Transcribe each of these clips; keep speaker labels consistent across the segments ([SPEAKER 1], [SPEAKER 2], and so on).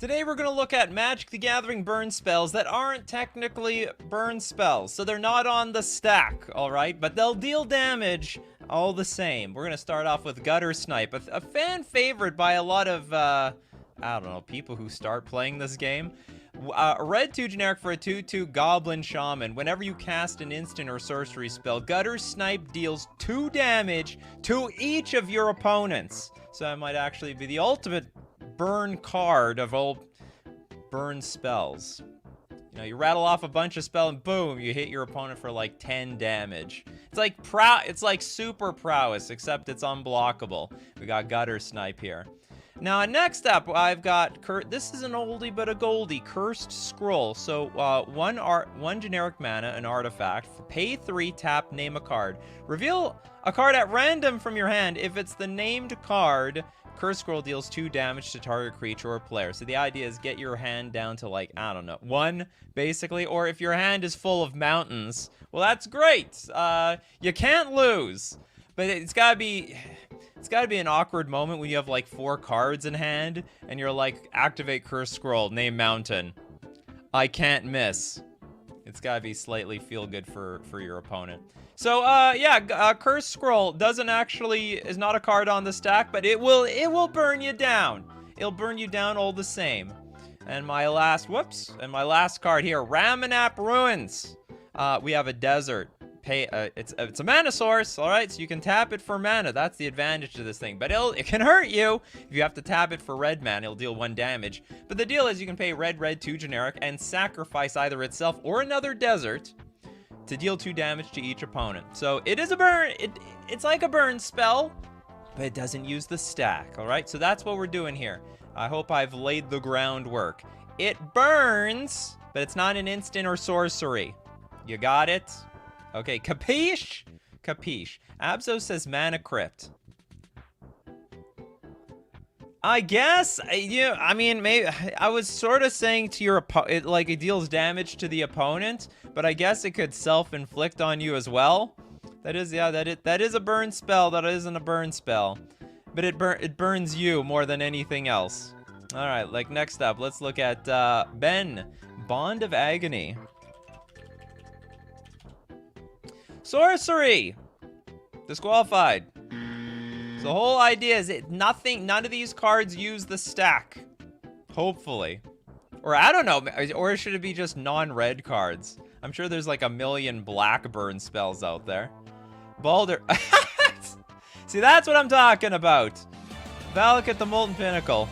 [SPEAKER 1] Today we're going to look at Magic the Gathering burn spells that aren't technically burn spells. So they're not on the stack, alright? But they'll deal damage all the same. We're going to start off with Gutter Snipe, a fan favorite by a lot of, I don't know, people who start playing this game. Red 2 generic for a 2/2 Goblin Shaman. Whenever you cast an instant or sorcery spell, Gutter Snipe deals 2 damage to each of your opponents. So that might actually be the ultimate burn card of all burn spells. You know, you rattle off a bunch of spells and boom, you hit your opponent for like 10 damage. It's like super prowess, except it's unblockable. We got Gutter Snipe here. Now, next up, I've got this is an oldie but a goldie, Cursed Scroll. So, one generic mana, an artifact. Pay 3, tap, name a card. Reveal a card at random from your hand. If it's the named card, Cursed Scroll deals 2 damage to target creature or player. So the idea is get your hand down to, like, I don't know, 1, basically. Or if your hand is full of mountains, well, that's great. You can't lose. But it's gotta be an awkward moment when you have, like, 4 cards in hand, and you're like, activate Cursed Scroll, name mountain. I can't miss. It's gotta be slightly feel good for your opponent. So, Cursed Scroll is not a card on the stack, but it will burn you down. It'll burn you down all the same. And my last card here, Ramanap Ruins. We have a desert. It's a mana source, all right? So you can tap it for mana. That's the advantage to this thing. But it can hurt you if you have to tap it for red mana. It'll deal 1 damage. But the deal is you can pay red 2 generic and sacrifice either itself or another desert to deal 2 damage to each opponent. So it is a burn. It's like a burn spell, but it doesn't use the stack, all right? So that's what we're doing here. I hope I've laid the groundwork. It burns, but it's not an instant or sorcery. You got it? Okay, capiche? Capiche. Abzo says Mana Crypt. I guess, maybe, I was sort of saying to your opponent, like, it deals damage to the opponent, but I guess it could self-inflict on you as well. That is a burn spell, that isn't a burn spell. But it burns you more than anything else. Alright, like, next up, let's look at, Ben. Bond of Agony. Sorcery! Disqualified. So the whole idea is none of these cards use the stack. Hopefully. Or I don't know, or should it be just non-red cards? I'm sure there's like a million black burn spells out there. Balder. See, that's what I'm talking about. Valakut the Molten Pinnacle.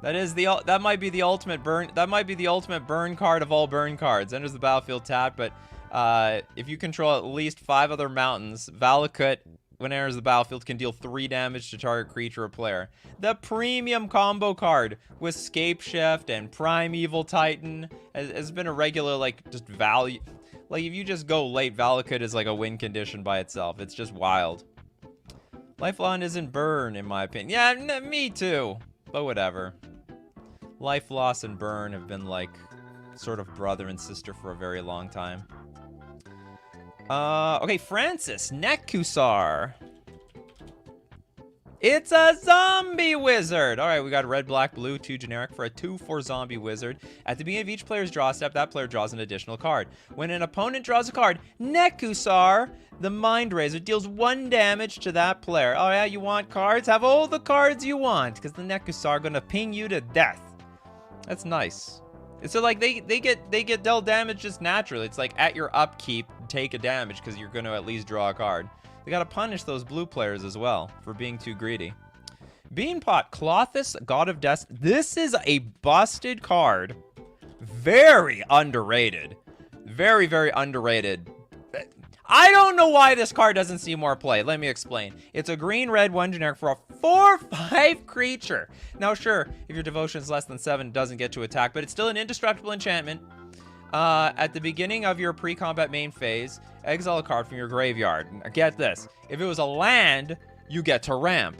[SPEAKER 1] That might be the ultimate burn card of all burn cards. Enters the battlefield tapped, but if you control at least 5 other mountains, Valakut, when it enters the battlefield, can deal 3 damage to target creature or player. The premium combo card with Scape Shift and Primeval Titan has been a regular, like, just value. Like, if you just go late, Valakut is like a win condition by itself. It's just wild. Lifeline isn't burn, in my opinion. Yeah, me too. But whatever. Life Loss and Burn have been, like, sort of brother and sister for a very long time. Okay, Francis, Nekusar. It's a zombie wizard! Alright, we got red, black, blue, 2 generic for a 2/4 zombie wizard. At the beginning of each player's draw step, that player draws an additional card. When an opponent draws a card, Nekusar, the Mind Razor, deals 1 damage to that player. Oh yeah, you want cards? Have all the cards you want, because the Nekusar are gonna ping you to death. That's nice. So, like, they get dealt damage just naturally. It's like, at your upkeep, take a damage, because you're gonna at least draw a card. They gotta punish those blue players as well for being too greedy. Beanpot, Clothis, God of Death. This is a busted card. Very underrated. Very, very underrated. I don't know why this card doesn't see more play. Let me explain. It's a green, red, 1 generic for a 4/5 creature. Now, sure, if your devotion is less than 7, it doesn't get to attack, but it's still an indestructible enchantment. At the beginning of your pre-combat main phase, exile a card from your graveyard. Now, get this. If it was a land, you get to ramp.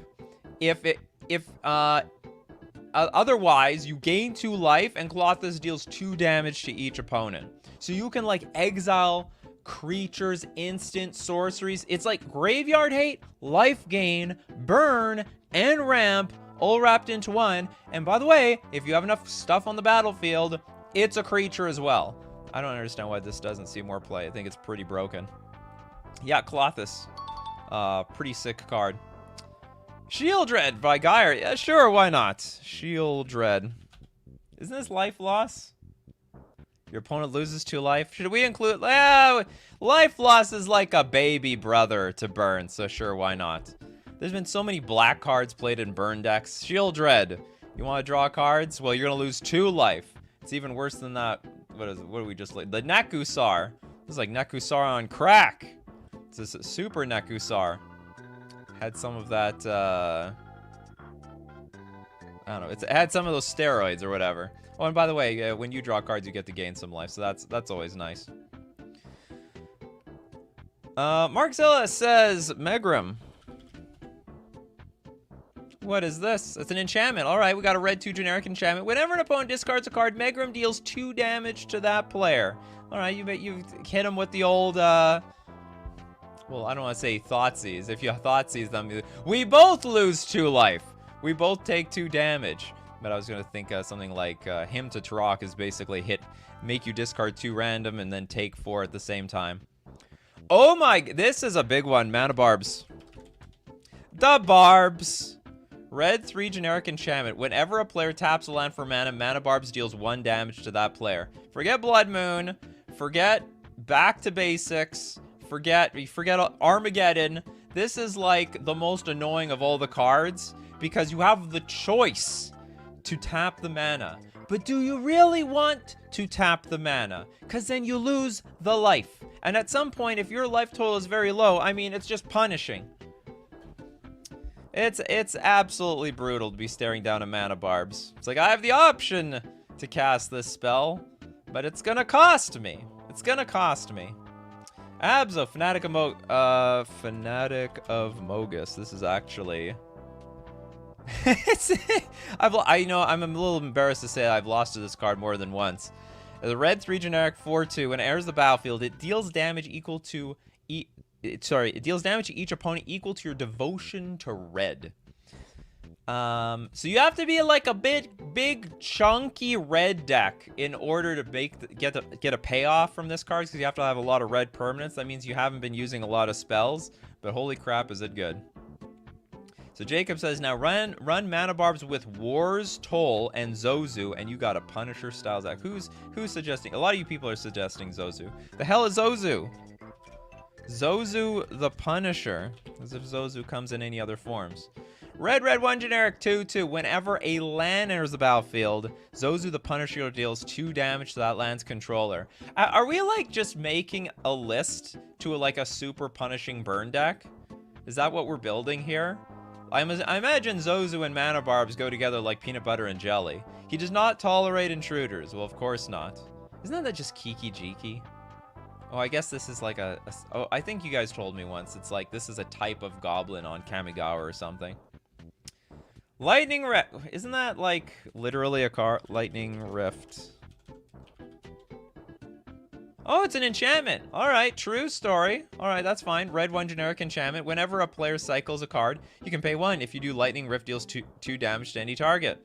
[SPEAKER 1] Otherwise, you gain 2 life, and Clothis deals 2 damage to each opponent. So you can, like, exile creatures, instant sorceries. It's like graveyard hate, life gain, burn, and ramp all wrapped into one. And by the way, if you have enough stuff on the battlefield, it's a creature as well. I don't understand why this doesn't see more play. I think it's pretty broken. Yeah, Colossus. Pretty sick card. Shieldred by Geyer. Yeah, sure, why not? Shieldred. Isn't this life loss? Your opponent loses 2 life. Should we include... life loss is like a baby brother to burn, so sure, why not? There's been so many black cards played in burn decks. Shieldred. You want to draw cards? Well, you're going to lose 2 life. It's even worse than that. What is it? What do we just... The Nekusar. This is like Nekusar on crack. It's a super Nekusar. Had some of that, I don't know. It had some of those steroids or whatever. Oh, and by the way, when you draw cards, you get to gain some life, so that's always nice. Markzilla says Megrim. What is this? It's an enchantment. All right, we got a red 2 generic enchantment. Whenever an opponent discards a card, Megrim deals 2 damage to that player. All right, you hit him with the old, well, I don't want to say Thoughtseize. If you Thoughtseize them, we both lose 2 life. We both take 2 damage. But I was going to think something like Hymn to Turok is basically make you discard 2 random and then take 4 at the same time. Oh my, this is a big one. Mana Barbs. The Barbs. Red 3 generic enchantment. Whenever a player taps a land for mana, Mana Barbs deals 1 damage to that player. Forget Blood Moon. Forget Back to Basics. Forget Armageddon. This is like the most annoying of all the cards because you have the choice to tap the mana. But do you really want to tap the mana? Because then you lose the life. And at some point, if your life total is very low, I mean, it's just punishing. It's absolutely brutal to be staring down a Mana Barbs. It's like, I have the option to cast this spell, but it's gonna cost me. It's gonna cost me. Abzo, Fanatic of Mogus. This is actually... I know, I'm a little embarrassed to say I've lost to this card more than once. The red 3 generic 4/2, when it enters the battlefield, it deals damage equal to... it deals damage to each opponent equal to your devotion to red. So you have to be like a big chunky red deck in order to get a payoff from this card, because you have to have a lot of red permanents. That means you haven't been using a lot of spells, but holy crap, is it good. So Jacob says, now run Mana Barbs with War's Toll and Zozu, and you got a Punisher Styles act. Who's suggesting? A lot of you people are suggesting Zozu. The hell is Zozu? Zozu the Punisher. As if Zozu comes in any other forms. Red 1 generic 2/2. Whenever a land enters the battlefield, Zozu the Punisher deals 2 damage to that land's controller. Are we like just making a list to like a super punishing burn deck? Is that what we're building here? I imagine Zozu and Mana Barbs go together like peanut butter and jelly. He does not tolerate intruders. Well, of course not. Isn't that just Kiki Jiki? Oh, I guess this is like oh, I think you guys told me once. It's like this is a type of goblin on Kamigawa or something. Lightning Rift. Isn't that like literally a car? Lightning Rift. Oh, it's an enchantment. All right, true story. All right, that's fine. Red 1 generic enchantment. Whenever a player cycles a card, you can pay 1. If you do, Lightning Rift deals 2 damage to any target.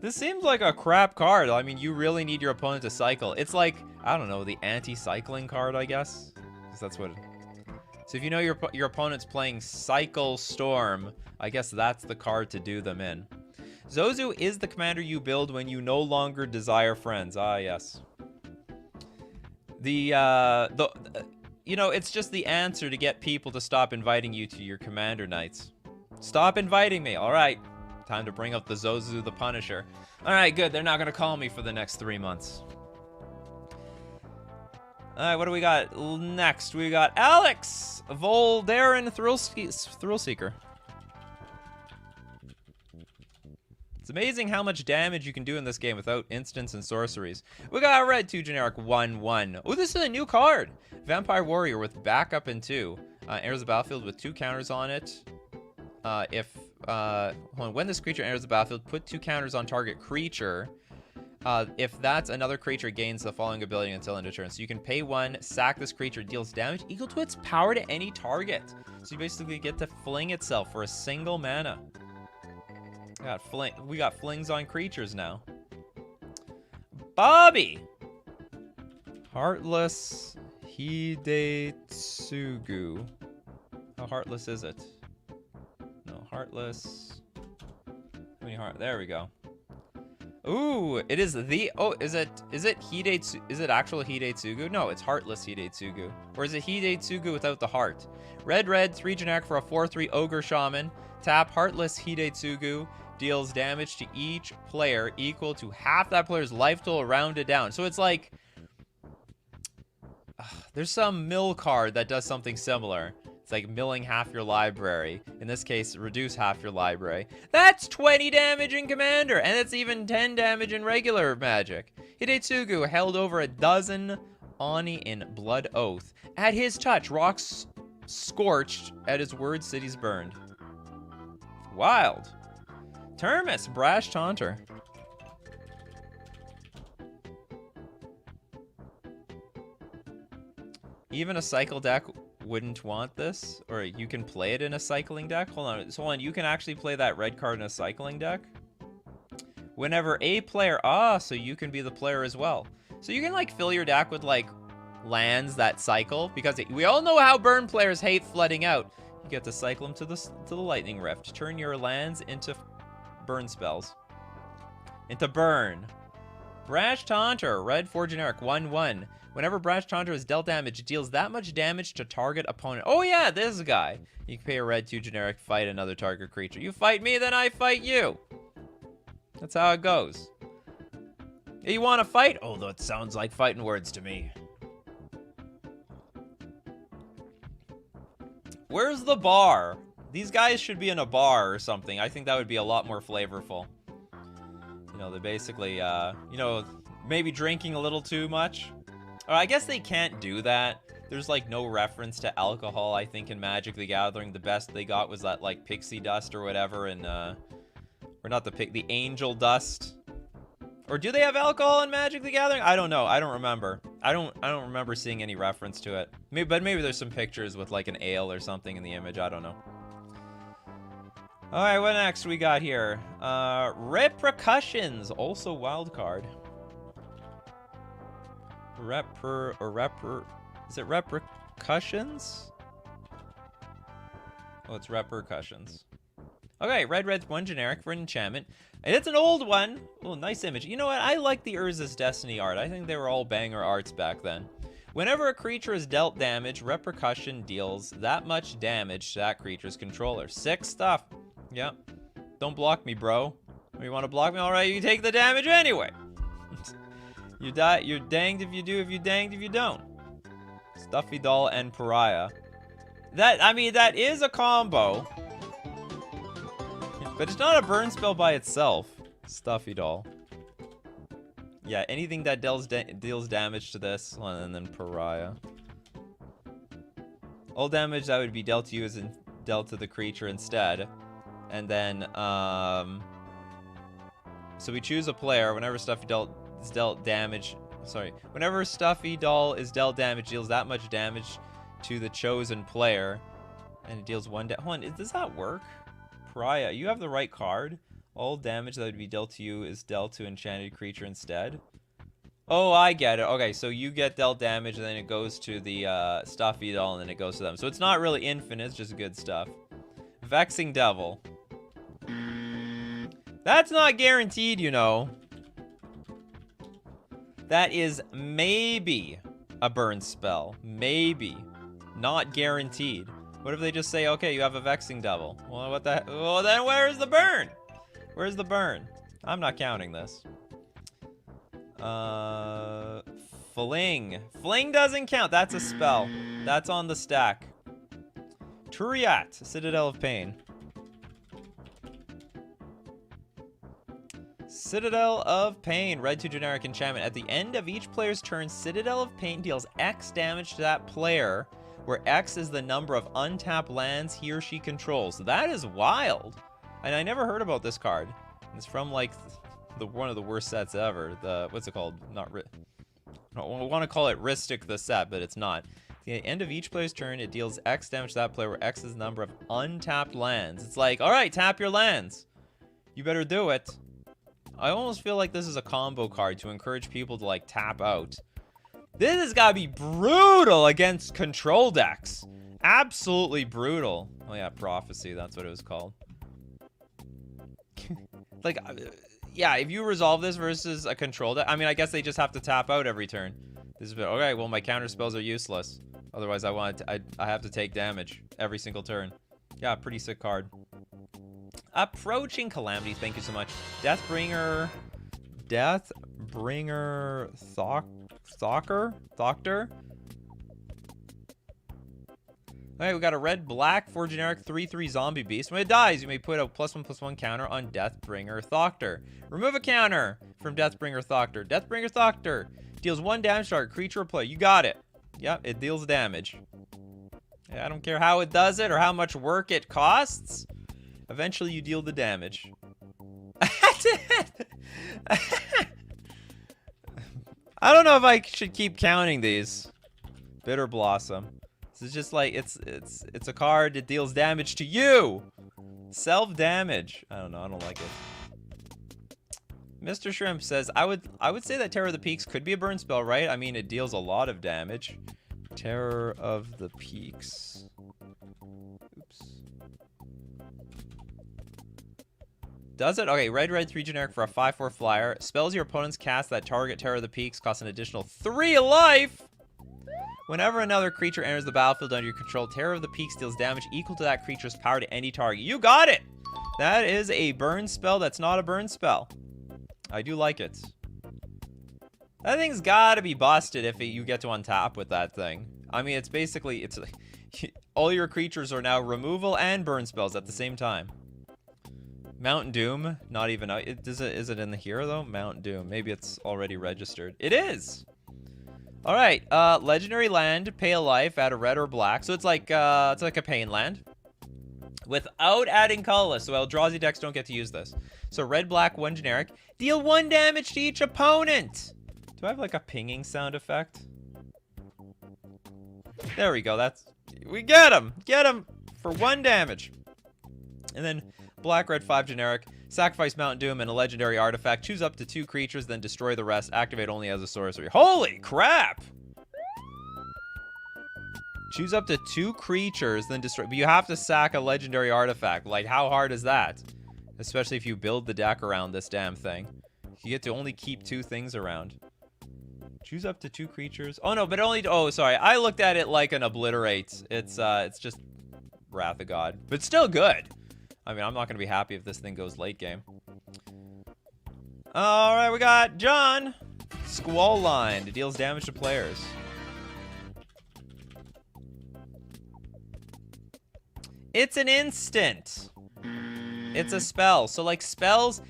[SPEAKER 1] This seems like a crap card. I mean, you really need your opponent to cycle. It's like, I don't know, the anti-cycling card, I guess. Because that's what... So if you know your opponent's playing Cycle Storm, I guess that's the card to do them in. Zozu is the commander you build when you no longer desire friends. Ah, yes. You know, it's just the answer to get people to stop inviting you to your commander nights. Stop inviting me. All right. Time to bring up the Zozu the Punisher. All right, good. They're not going to call me for the next 3 months. All right, what do we got next? We got Alex Voldaren Thrillseeker. It's amazing how much damage you can do in this game without instants and sorceries. We got a red 2 generic 1/1. Oh, this is a new card. Vampire Warrior with backup in 2. Enters the battlefield with 2 counters on it. When this creature enters the battlefield, put 2 counters on target creature. If that's another creature, gains the following ability until end of turn. So you can pay 1, sack this creature, deals damage equal to its power to any target. So you basically get to fling itself for a single mana. We got flings on creatures now. Bobby! Heartless Hidetsugu. How heartless is it? No, heartless. How many heart? There we go. Ooh, it is the. Oh, is it Hidetsugu? Is it actual Hidetsugu? No, it's heartless Hidetsugu. Or is it Hidetsugu without the heart? Red, 3 generic for a 4/3 ogre shaman. Tap heartless Hidetsugu. Deals damage to each player equal to half that player's life total rounded down. So it's like there's some mill card that does something similar. It's like milling half your library. In this case, reduce half your library. That's 20 damage in Commander, and it's even 10 damage in regular Magic. Hidetsugu held over a dozen Oni in Blood Oath. At his touch, rocks scorched, at his word, cities burned. Wild. Termis, Brash Taunter. Even a cycle deck wouldn't want this, or you can play it in a cycling deck. Hold on, you can actually play that red card in a cycling deck. Whenever a player, so you can be the player as well. So you can like fill your deck with like lands that cycle, because we all know how burn players hate flooding out. You get to cycle them to the lightning rift. Turn your lands into burn spells. Into burn. Brash Taunter, red 4 generic, 1/1. Whenever Brash Taunter is dealt damage, it deals that much damage to target opponent. Oh yeah, this guy. You can pay a red 2 generic, fight another target creature. You fight me, then I fight you. That's how it goes. You want to fight? Oh, that sounds like fighting words to me. Where's the bar? These guys should be in a bar or something. I think that would be a lot more flavorful. You know, they're basically, you know, maybe drinking a little too much. Or I guess they can't do that. There's, like, no reference to alcohol, I think, in Magic the Gathering. The best they got was that, like, pixie dust or whatever, and, or not the angel dust. Or do they have alcohol in Magic the Gathering? I don't know. I don't remember. I don't remember seeing any reference to it. But maybe there's some pictures with, like, an ale or something in the image. I don't know. Alright, what next we got here? Repercussions, also wild card. Is it repercussions? Oh, it's repercussions. Okay, red 1 generic for an enchantment. And it's an old one. Oh, nice image. You know what? I like the Urza's Destiny art. I think they were all banger arts back then. Whenever a creature is dealt damage, repercussion deals that much damage to that creature's controller. Sick stuff. Yep. Don't block me, bro. You want to block me? Alright, you take the damage anyway. You die. You're danged if you do, if you danged if you don't. Stuffy Doll and Pariah. I mean, that is a combo. But it's not a burn spell by itself. Stuffy Doll. Yeah, anything that deals damage to this, and then Pariah. All damage that would be dealt to you is dealt to the creature instead. And then, so we choose a player. Whenever Stuffy Doll is dealt damage, whenever Stuffy Doll is dealt damage, deals that much damage to the chosen player, and it deals 1 damage. Hold on, does that work? Pariah, you have the right card. All damage that would be dealt to you is dealt to enchanted creature instead. Oh, I get it. Okay, so you get dealt damage, and then it goes to the Stuffy Doll, and then it goes to them. So it's not really infinite, it's just good stuff. Vexing Devil. That's not guaranteed, you know. That is maybe a burn spell. Maybe. Not guaranteed. What if they just say, okay, you have a Vexing Devil? Well, what the... Well, then where's the burn? Where's the burn? I'm not counting this. Fling. Fling doesn't count. That's a spell. That's on the stack. Turiat, Citadel of Pain. Citadel of Pain, red 2 generic enchantment. At the end of each player's turn, Citadel of Pain deals X damage to that player, where X is the number of untapped lands he or she controls. That is wild. And I never heard about this card. It's from like one of the worst sets ever. The what's it called? I want to call it Ristic the set, but it's not. At the end of each player's turn, it deals X damage to that player, where X is the number of untapped lands. It's like, all right, tap your lands. You better do it. I almost feel like this is a combo card to encourage people to, like, tap out. This has got to be brutal against control decks. Absolutely brutal. Oh, yeah, Prophecy. That's what it was called. Like, yeah, if you resolve this versus a control deck, I mean, I guess they just have to tap out every turn. This is a bit, okay, well, my counter spells are useless. Otherwise, I have to take damage every single turn. Yeah, pretty sick card. Approaching Calamity, thank you so much. Deathbringer Thoctor? Alright, we got a red-black 4 generic 3/3 zombie beast. When it dies, you may put a +1/+1 counter on Deathbringer Thoctor. Remove a counter from Deathbringer Thoctor. Deathbringer Thoctor deals 1 damage to our creature or player. You got it. Yep, it deals damage. Yeah, I don't care how it does it or how much work it costs. Eventually, you deal the damage. I don't know if I should keep counting these. Bitter Blossom. This is just like, it's a card that deals damage to you. Self-damage. I don't know, I don't like it. Mr. Shrimp says, I would say that Terror of the Peaks could be a burn spell, right? I mean, it deals a lot of damage. Terror of the Peaks. Oops. Does it? Okay, red 3 generic for a 5/4 flyer. Spells your opponents cast that target Terror of the Peaks cost an additional 3 life. Whenever another creature enters the battlefield under your control, Terror of the Peaks deals damage equal to that creature's power to any target. You got it! That is a burn spell that's not a burn spell. I do like it. That thing's gotta be busted if you get to untap with that thing. I mean, it's basically, it's all your creatures are now removal and burn spells at the same time. Mount Doom, not even out. Is it in the here though? Mount Doom. Maybe it's already registered. It is. All right. Legendary land, pay a life, add a red or black. So it's like a pain land. Without adding colorless, so Eldrazi decks don't get to use this. So red, black, 1 generic. Deal 1 damage to each opponent. Do I have like a pinging sound effect? There we go. We get him. Get him for 1 damage. And then black, red, 5 generic. Sacrifice Mount Doom and a legendary artifact. Choose up to 2 creatures, then destroy the rest. Activate only as a sorcery. Holy crap! Choose up to 2 creatures, then destroy. But you have to sack a legendary artifact. Like, how hard is that? Especially if you build the deck around this damn thing. You get to only keep 2 things around. Choose up to 2 creatures. Oh, no, but only... Oh, sorry. I looked at it like an obliterate. It's just Wrath of God. But still good. I mean, I'm not going to be happy if this thing goes late game. All right, we got John. Squall Line. It deals damage to players. It's an instant. It's a spell. So, like, spells...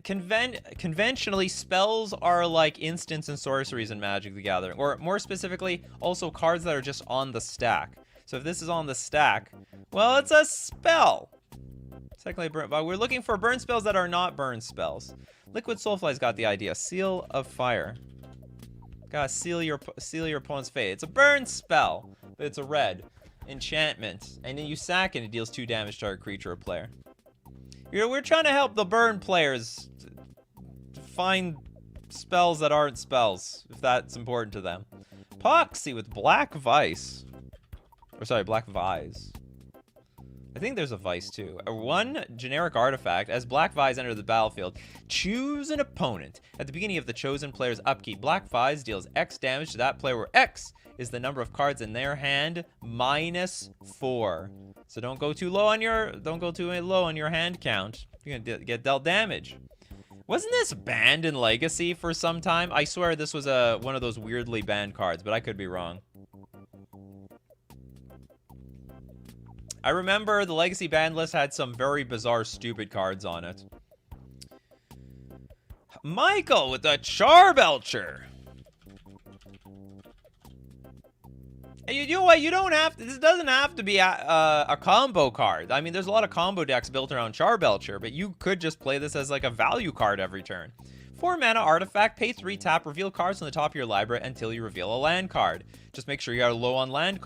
[SPEAKER 1] Conventionally, spells are like instants and sorceries in Magic the Gathering. Or, more specifically, also cards that are just on the stack. So if this is on the stack, well, it's a spell. Technically, but we're looking for burn spells that are not burn spells. Liquid Soulfly's got the idea. Seal of Fire. Gotta seal your opponent's fate. It's a burn spell, but it's a red enchantment, and then you sack it. It deals 2 damage to our creature or player. You know, we're trying to help the burn players find spells that aren't spells, if that's important to them. Poxy with Black Vice. Or sorry, Black Vise. I think there's a Vice too. A 1 generic artifact. As Black Vise enter the battlefield, choose an opponent. At the beginning of the chosen player's upkeep, Black Vise deals X damage to that player, where X is the number of cards in their hand -4. So don't go too low on your hand count. You're gonna get dealt damage. Wasn't this banned in Legacy for some time? I swear this was one of those weirdly banned cards, but I could be wrong. I remember the Legacy ban list had some very bizarre, stupid cards on it. Michael with the Charbelcher. You know what? You don't have to. This doesn't have to be a combo card. I mean, there's a lot of combo decks built around Charbelcher, but you could just play this as like a value card every turn. 4 mana artifact, pay 3, tap, reveal cards on the top of your library until you reveal a land card. Just make sure you are low on land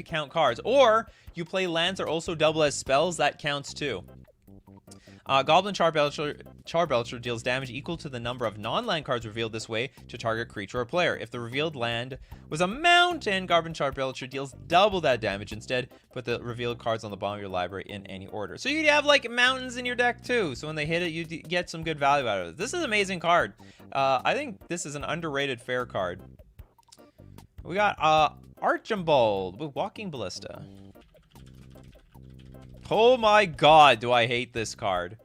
[SPEAKER 1] count cards, or you play lands that also double as spells. That counts too. Goblin Charbelcher deals damage equal to the number of non-land cards revealed this way to target creature or player. If the revealed land was a mountain, Goblin Charbelcher deals double that damage. Instead, put the revealed cards on the bottom of your library in any order. So you have like mountains in your deck too. So when they hit it, you get some good value out of it. This is an amazing card. I think this is an underrated fair card. We got Archimbold with Walking Ballista. Oh my god, do I hate this card.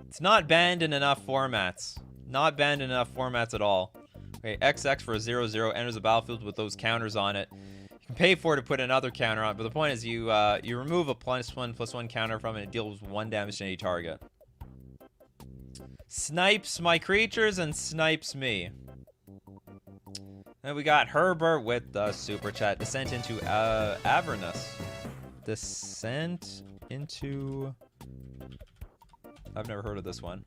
[SPEAKER 1] It's not banned in enough formats. Not banned in enough formats at all. Okay, XX for a 0/0 enters the battlefield with those counters on it. You can pay for it to put another counter on it, but the point is you remove a +1/+1 counter from it and it deals 1 damage to any target. Snipes my creatures and snipes me. Then we got Herbert with the super chat. Descent into Avernus. Descent into... I've never heard of this one.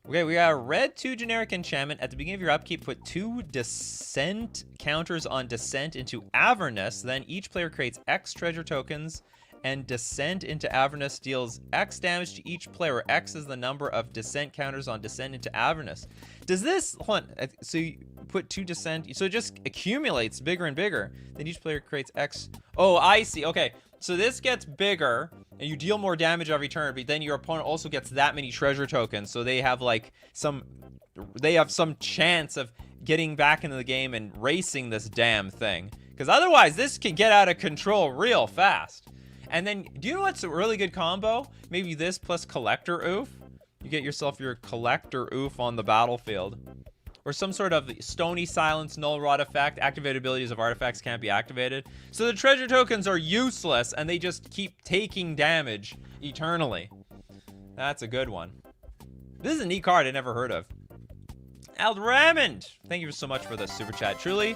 [SPEAKER 1] Okay, we got a red 2 generic enchantment. At the beginning of your upkeep, put 2 descent counters on Descent into Avernus. Then each player creates X treasure tokens, and Descent into Avernus deals X damage to each player, where X is the number of Descent counters on Descent into Avernus. Does this... Hold on. So you put 2 Descent... So it just accumulates bigger and bigger. Then each player creates X... Oh, I see. Okay. So this gets bigger, and you deal more damage every turn, but then your opponent also gets that many treasure tokens, so they have like some chance of getting back into the game and racing this damn thing. Because otherwise, this can get out of control real fast. And then, do you know what's a really good combo? Maybe this plus Collector Oof. You get yourself your Collector Oof on the battlefield. Or some sort of Stony Silence, Null Rot effect. Activated abilities of artifacts can't be activated. So the treasure tokens are useless, and they just keep taking damage eternally. That's a good one. This is a neat card I never heard of. Aldramond! Thank you so much for the super chat. To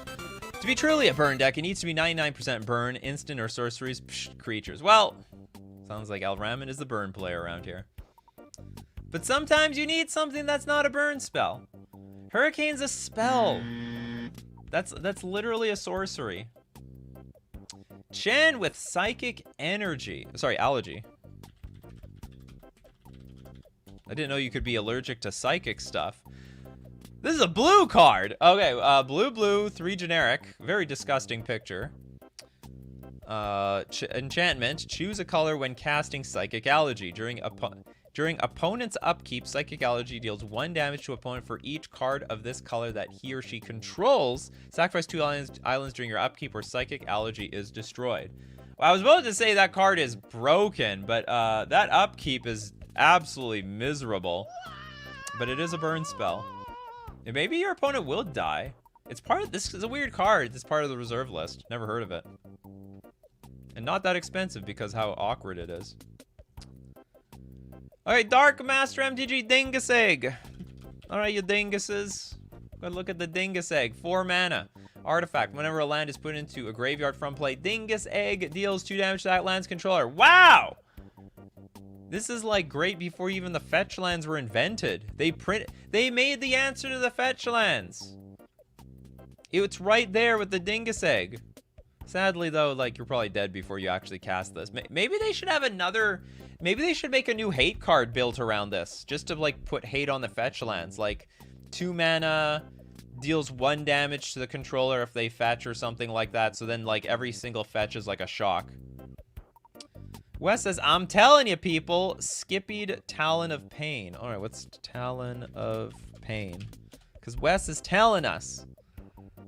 [SPEAKER 1] be truly a burn deck, it needs to be 99% burn, instant or sorceries, creatures. Well, sounds like Aldramond is the burn player around here. But sometimes you need something that's not a burn spell. Hurricane's a spell. That's literally a sorcery. Chen with Psychic Energy. Sorry, Allergy. I didn't know you could be allergic to psychic stuff. This is a blue card. Okay, blue, 3 generic. Very disgusting picture. Enchantment. Choose a color when casting Psychic Allergy. During opponent's upkeep, Psychic Allergy deals 1 damage to opponent for each card of this color that he or she controls. Sacrifice 2 islands during your upkeep where Psychic Allergy is destroyed. Well, I was about to say that card is broken, but that upkeep is absolutely miserable. But it is a burn spell. And maybe your opponent will die. It's part of this is a weird card. It's part of the reserve list. Never heard of it. And not that expensive because how awkward it is. Alright, Dark Master MTG Dingus Egg. Alright, you dinguses. Go look at the Dingus Egg. 4 mana. Artifact. Whenever a land is put into a graveyard from play, Dingus Egg deals 2 damage to that land's controller. Wow! This is like great before even the fetch lands were invented. They made the answer to the fetch lands. It's right there with the Dingus Egg. Sadly though, like you're probably dead before you actually cast this. Maybe they should have another... Maybe they should make a new hate card built around this. Just to, like, put hate on the fetch lands. Like, 2 mana, deals 1 damage to the controller if they fetch or something like that. So then, like, every single fetch is, like, a shock. Wes says, I'm telling you, people. Skippied Talon of Pain. Alright, what's Talon of Pain? Because Wes is telling us.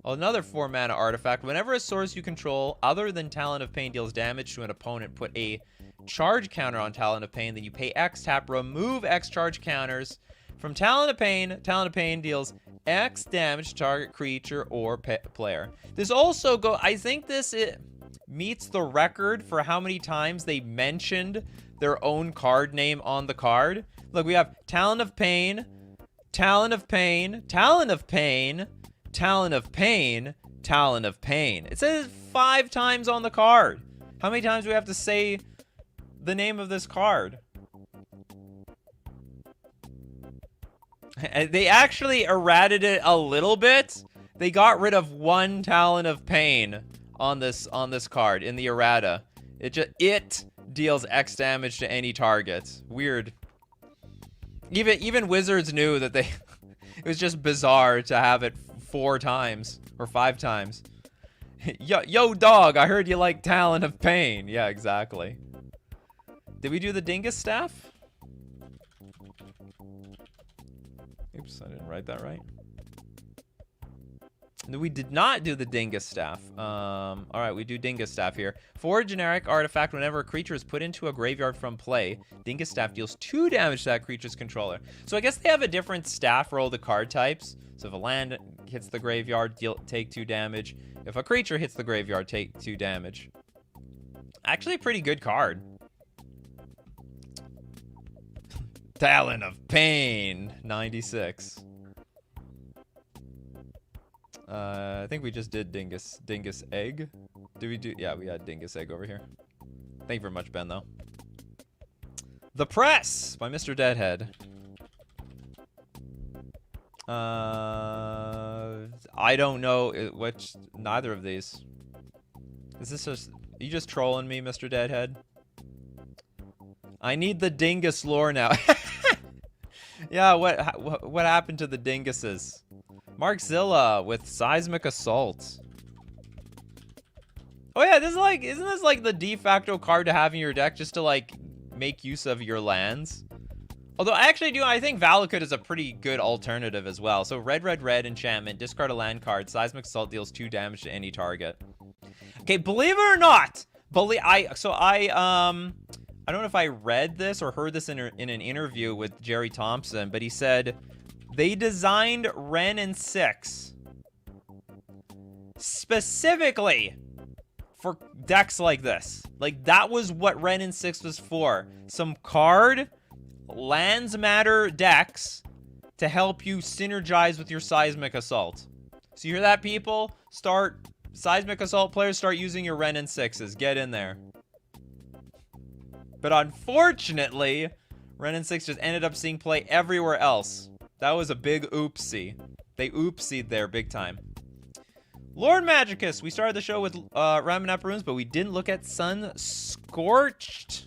[SPEAKER 1] Oh, another 4 mana artifact. Whenever a source you control, other than Talon of Pain, deals damage to an opponent, put a charge counter on Talon of Pain, then you pay X tap, remove X charge counters from Talon of Pain. Talon of Pain deals X damage to target creature or player. This also I think this meets the record for how many times they mentioned their own card name on the card. Look, we have Talon of Pain, Talon of Pain, Talon of Pain, Talon of Pain, Talon of Pain. It says 5 times on the card. How many times do we have to say the name of this card? They actually errated it a little bit. They got rid of 1 Talon of Pain on this card in the errata. It deals X damage to any target. Weird. Even wizards knew that they... It was just bizarre to have it 4 times or 5 times. Yo, dog, I heard you like Talon of Pain. Yeah, exactly. Did we do the Dingus Staff? Oops, I didn't write that right. We did not do the Dingus Staff. Alright, we do Dingus Staff here. For a generic artifact, whenever a creature is put into a graveyard from play, Dingus Staff deals 2 damage to that creature's controller. So I guess they have a different staff for all the card types. So if a land hits the graveyard, take 2 damage. If a creature hits the graveyard, take 2 damage. Actually a pretty good card. Talon of Pain, 96. I think we just did Dingus Egg. Did we do? Yeah, we had Dingus Egg over here. Thank you very much, Ben, though. The Press by Mr. Deadhead. I don't know which, neither of these. Is this just, are you just trolling me, Mr. Deadhead? I need the Dingus lore now. Yeah, what happened to the Dinguses? Mark Zilla with Seismic Assault. Oh yeah, this is like, isn't this like the de facto card to have in your deck just to like make use of your lands? Although I actually do, I think Valakut is a pretty good alternative as well. So red enchantment, discard a land card, Seismic Assault deals 2 damage to any target. Okay, believe it or not, I don't know if I read this or heard this in an interview with Jerry Thompson, but he said they designed Wrenn and 6 specifically for decks like this. Like, that was what Wrenn and 6 was for. Some card, lands matter decks to help you synergize with your Seismic Assault. So you hear that, people? Seismic Assault players, start using your Wrenn and 6s. Get in there. But unfortunately, Wrenn and 6 just ended up seeing play everywhere else. That was a big oopsie. They oopsied there big time. Lord Magicus, we started the show with Ramanap Runes, but we didn't look at Sun Scorched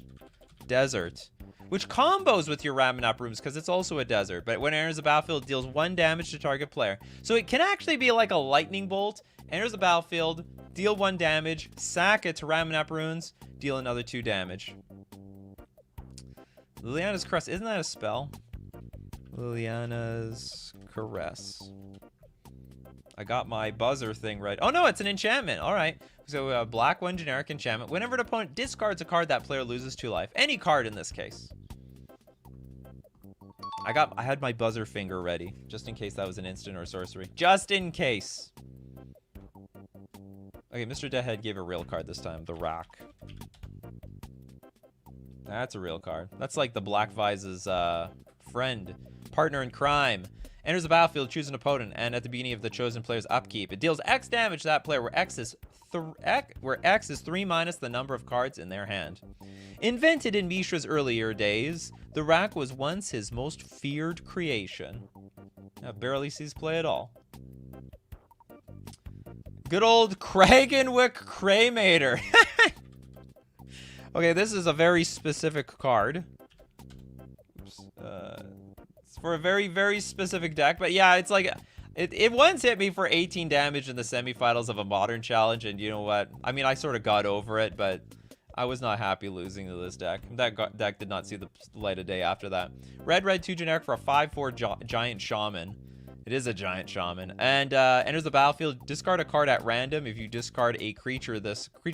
[SPEAKER 1] Desert, which combos with your Ramanap Runes because it's also a desert. But when it enters the battlefield, it deals 1 damage to target player. So it can actually be like a lightning bolt. Enters the battlefield, deal 1 damage, sack it to Ramanap Runes, deal another 2 damage. Liliana's Caress, isn't that a spell? Liliana's Caress. I got my buzzer thing right. Oh no, it's an enchantment. All right. So black 1 generic enchantment. Whenever an opponent discards a card, that player loses 2 life. Any card in this case. I had my buzzer finger ready, just in case that was an instant or sorcery. Just in case. Okay, Mr. Deadhead gave a real card this time. The Rack. That's a real card. That's like the Black Vise's friend. Partner in crime. Enters the battlefield, choose an opponent, and at the beginning of the chosen player's upkeep, it deals X damage to that player where X is 3 minus the number of cards in their hand. Invented in Mishra's earlier days, the Rack was once his most feared creation. Barely sees play at all. Good old Kragenwick Cremator. Okay, this is a very specific card. Oops. It's for a very, very specific deck. But yeah, it's like... It once hit me for 18 damage in the semifinals of a Modern Challenge. And you know what? I mean, I sort of got over it, but I was not happy losing to this deck. That deck did not see the light of day after that. Red 2 generic for a 5/4 Giant Shaman. It is a Giant Shaman. And enters the battlefield, discard a card at random. If you discard a creature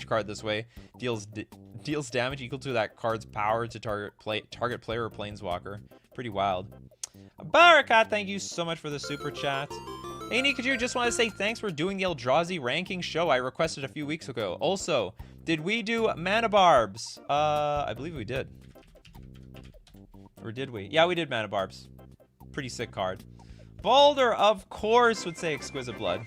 [SPEAKER 1] card this way, deals damage equal to that card's power to target player or planeswalker. Pretty wild. Barakat, thank you so much for the super chat. Hey Nikachu, just want to say thanks for doing the Eldrazi ranking show I requested a few weeks ago. Also, did we do Mana Barbs? I believe we did. Or did we? Yeah, we did Mana Barbs. Pretty sick card. Balder, of course, would say Exquisite Blood.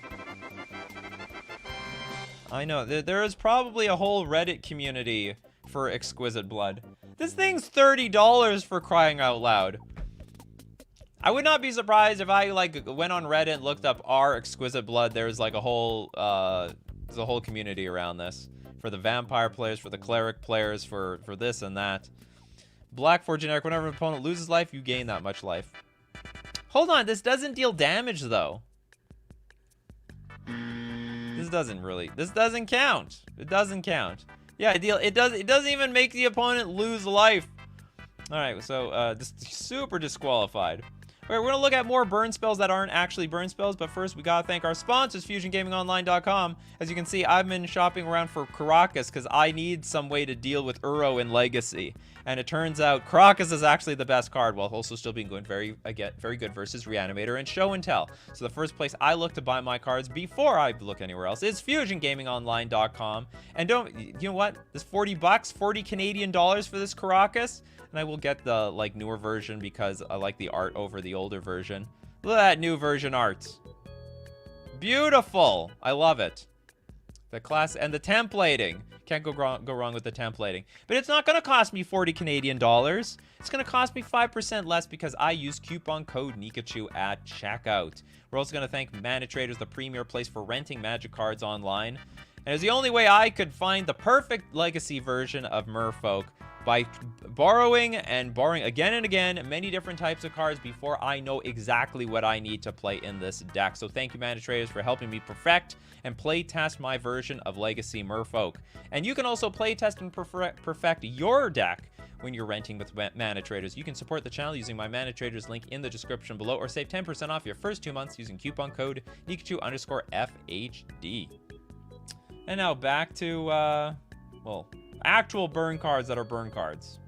[SPEAKER 1] I know, there is probably a whole Reddit community for Exquisite Blood. This thing's $30 for crying out loud. I would not be surprised if I went on Reddit and looked up our Exquisite Blood. There's like a whole there's a whole community around this for the vampire players, for the cleric players, for this and that. Black 4 generic. Whenever an opponent loses life, you gain that much life. Hold on, this doesn't deal damage though. This doesn't count. It doesn't count. Yeah, it doesn't even make the opponent lose life. All right, so just super disqualified. All right, we're gonna look at more burn spells that aren't actually burn spells, but first we gotta thank our sponsors, FusionGamingOnline.com. As you can see, I've been shopping around for Caracas because I need some way to deal with Uro in Legacy. And it turns out Caracas is actually the best card, while also still being going very good versus Reanimator and Show and Tell. So the first place I look to buy my cards before I look anywhere else is FusionGamingOnline.com. And you know what? This 40 bucks, 40 Canadian dollars for this Caracas. And I will get the newer version because I like the art over the older version. Look at that new version art. Beautiful. I love it. The class and the templating. Can't go wrong with the templating. But it's not going to cost me 40 Canadian dollars. It's going to cost me 5% less because I use coupon code Nikachu at checkout. We're also going to thank Mana Traders, the premier place for renting Magic cards online. And it's the only way I could find the perfect Legacy version of Merfolk, by borrowing again and again many different types of cards before I know exactly what I need to play in this deck. So thank you, Mana Traders, for helping me perfect and play test my version of Legacy Merfolk. And you can also play test and perfect your deck when you're renting with Mana Traders. You can support the channel using my Mana Traders link in the description below, or save 10% off your first 2 months using coupon code Nikachu_FHD. And now back to, well, actual burn cards that are burn cards.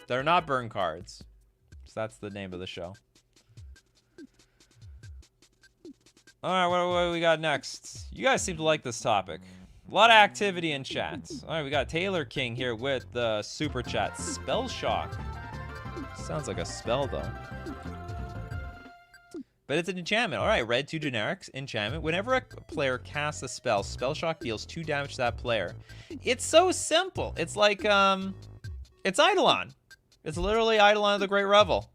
[SPEAKER 1] They're not burn cards. So that's the name of the show. Alright, what do we got next? You guys seem to like this topic. A lot of activity in chat. Alright, we got Taylor King here with the super chat. Spell Shock. Sounds like a spell, though. But it's an enchantment. Alright, red 2 generics, enchantment. Whenever a player casts a spell, Spell Shock deals 2 damage to that player. It's so simple. It's like, it's Eidolon. It's literally Eidolon of the Great Revel.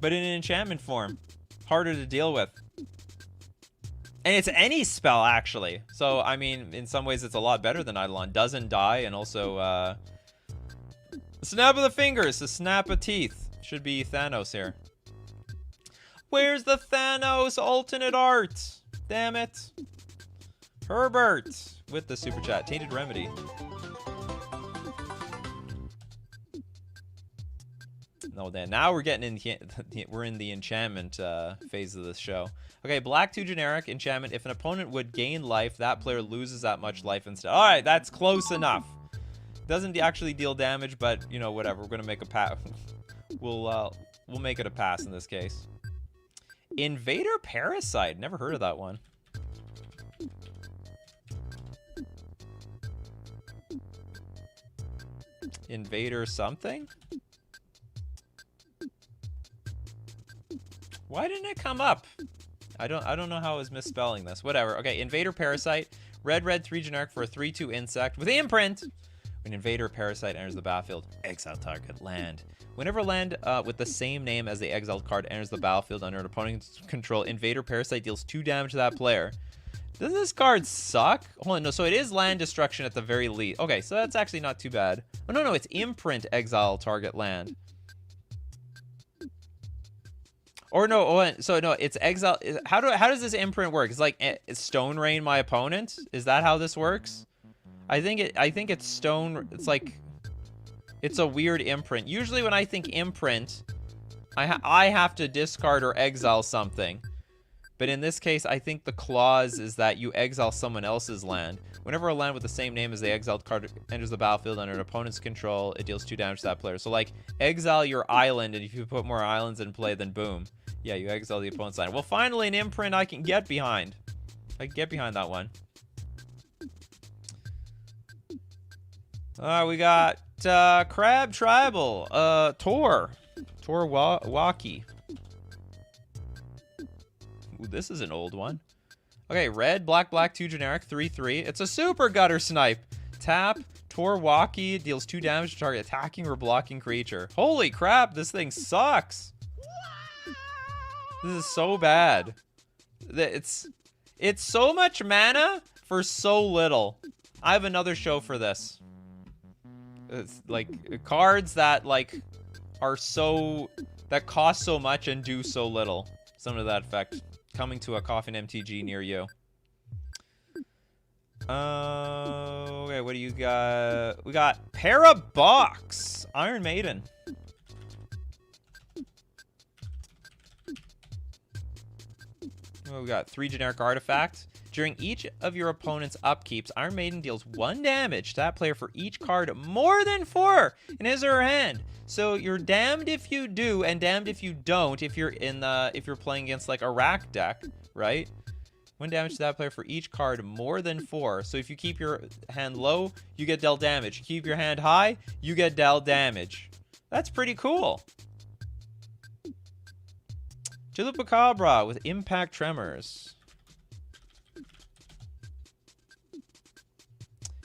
[SPEAKER 1] But in an enchantment form. Harder to deal with. And it's any spell, actually. So, I mean, in some ways, it's a lot better than Eidolon. Doesn't die, and also, snap of the fingers, a snap of teeth. Should be Thanos here. Where's the Thanos alternate art? Damn it. Herbert with the super chat. Tainted Remedy. No, then now we're getting in. We're in the enchantment phase of this show. Okay, black 2 generic enchantment. If an opponent would gain life, that player loses that much life instead. All right, that's close enough. Doesn't actually deal damage, but you know, whatever. We're gonna make a pass. We'll make it a pass in this case. Invader Parasite. Never heard of that one. Invader something? Why didn't it come up? I don't know how I was misspelling this. Whatever. Okay, Invader Parasite. Red 3 generic for a 3/2 insect with imprint. When Invader Parasite enters the battlefield, exile target land. Whenever land with the same name as the exiled card enters the battlefield under an opponent's control, Invader Parasite deals 2 damage to that player. Doesn't this card suck? Hold on, no, so it is land destruction at the very least. Okay, so that's actually not too bad. Oh, no, it's imprint exile target land. Or no, so no, it's exile. How does this imprint work? It's like Stone Rain my opponent? Is that how this works? I think it's stone. It's like, it's a weird imprint. Usually when I think imprint, I have to discard or exile something. But in this case, I think the clause is that you exile someone else's land. Whenever a land with the same name as the exiled card enters the battlefield under an opponent's control, it deals 2 damage to that player. So like, exile your island, and if you put more islands in play, then boom. Yeah, you exile the opponent's land. Well, finally an imprint I can get behind. I can get behind that one. We got Crab Tribal, Tor Waki. Ooh, this is an old one. Okay, red, black 2 generic, 3/3. It's a super gutter snipe. Tap, Tor Waki deals 2 damage to target attacking or blocking creature. Holy crap, this thing sucks. This is so bad. It's so much mana for so little. I have another show for this. It's like cards that like are so that cost so much and do so little. Something to that effect. Coming to a Coffee and MTG near you. Okay, what do you got? We got Parabox, Iron Maiden. We got 3 generic artifacts. During each of your opponent's upkeeps, Iron Maiden deals 1 damage to that player for each card more than 4 in his or her hand. So you're damned if you do and damned if you don't if you're playing against like a rack deck, right? 1 damage to that player for each card more than 4. So if you keep your hand low, you get dealt damage. Keep your hand high, you get dealt damage. That's pretty cool. Chupacabra with Impact Tremors.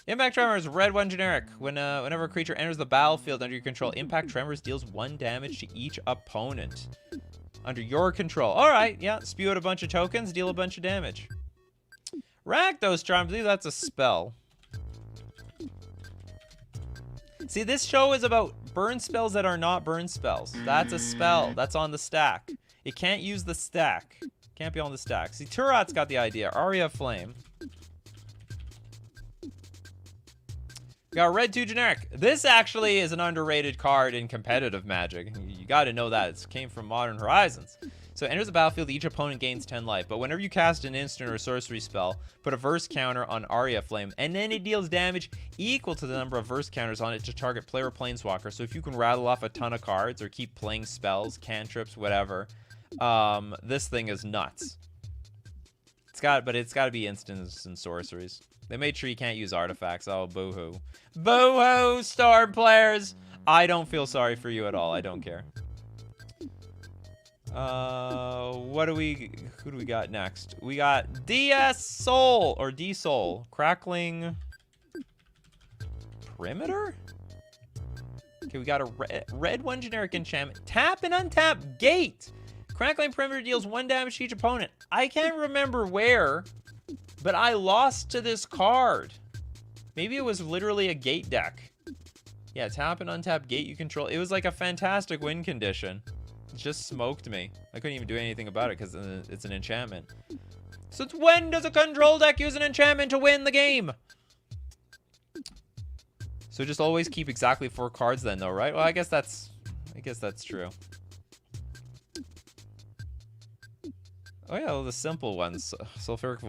[SPEAKER 1] Impact Tremors, red 1 generic. Whenever a creature enters the battlefield under your control, Impact Tremors deals 1 damage to each opponent. Under your control. Alright, yeah. Spew out a bunch of tokens, deal a bunch of damage. Rakdos Charm, I believe that's a spell. See, this show is about burn spells that are not burn spells. That's a spell. That's on the stack. It can't use the stack. Can't be on the stack. See, Turat's got the idea. Aria of Flame. We got a red 2 generic. This actually is an underrated card in competitive Magic. You got to know that. It came from Modern Horizons. So it enters the battlefield, each opponent gains 10 life. But whenever you cast an instant or a sorcery spell, put a verse counter on Aria Flame, and then it deals damage equal to the number of verse counters on it to target player or planeswalker. So if you can rattle off a ton of cards or keep playing spells, cantrips, whatever, this thing is nuts. It's got to be instants and sorceries. They made sure you can't use artifacts. Oh, boo-hoo. Boo-hoo, Storm players! I don't feel sorry for you at all. I don't care. Who do we got next? We got DS Soul, or D-Soul. Crackling Perimeter? Okay, we got a red 1 generic enchantment. Tap and untap Gate. Crackling Perimeter deals 1 damage to each opponent. I can't remember where, but I lost to this card. Maybe it was literally a Gate deck. Yeah, tap and untap Gate you control. It was like a fantastic win condition. It just smoked me. I couldn't even do anything about it because it's an enchantment. Since when does a control deck use an enchantment to win the game? So just always keep exactly 4 cards then though, right? Well, I guess that's true. Oh yeah, well, the simple ones. Sulfuric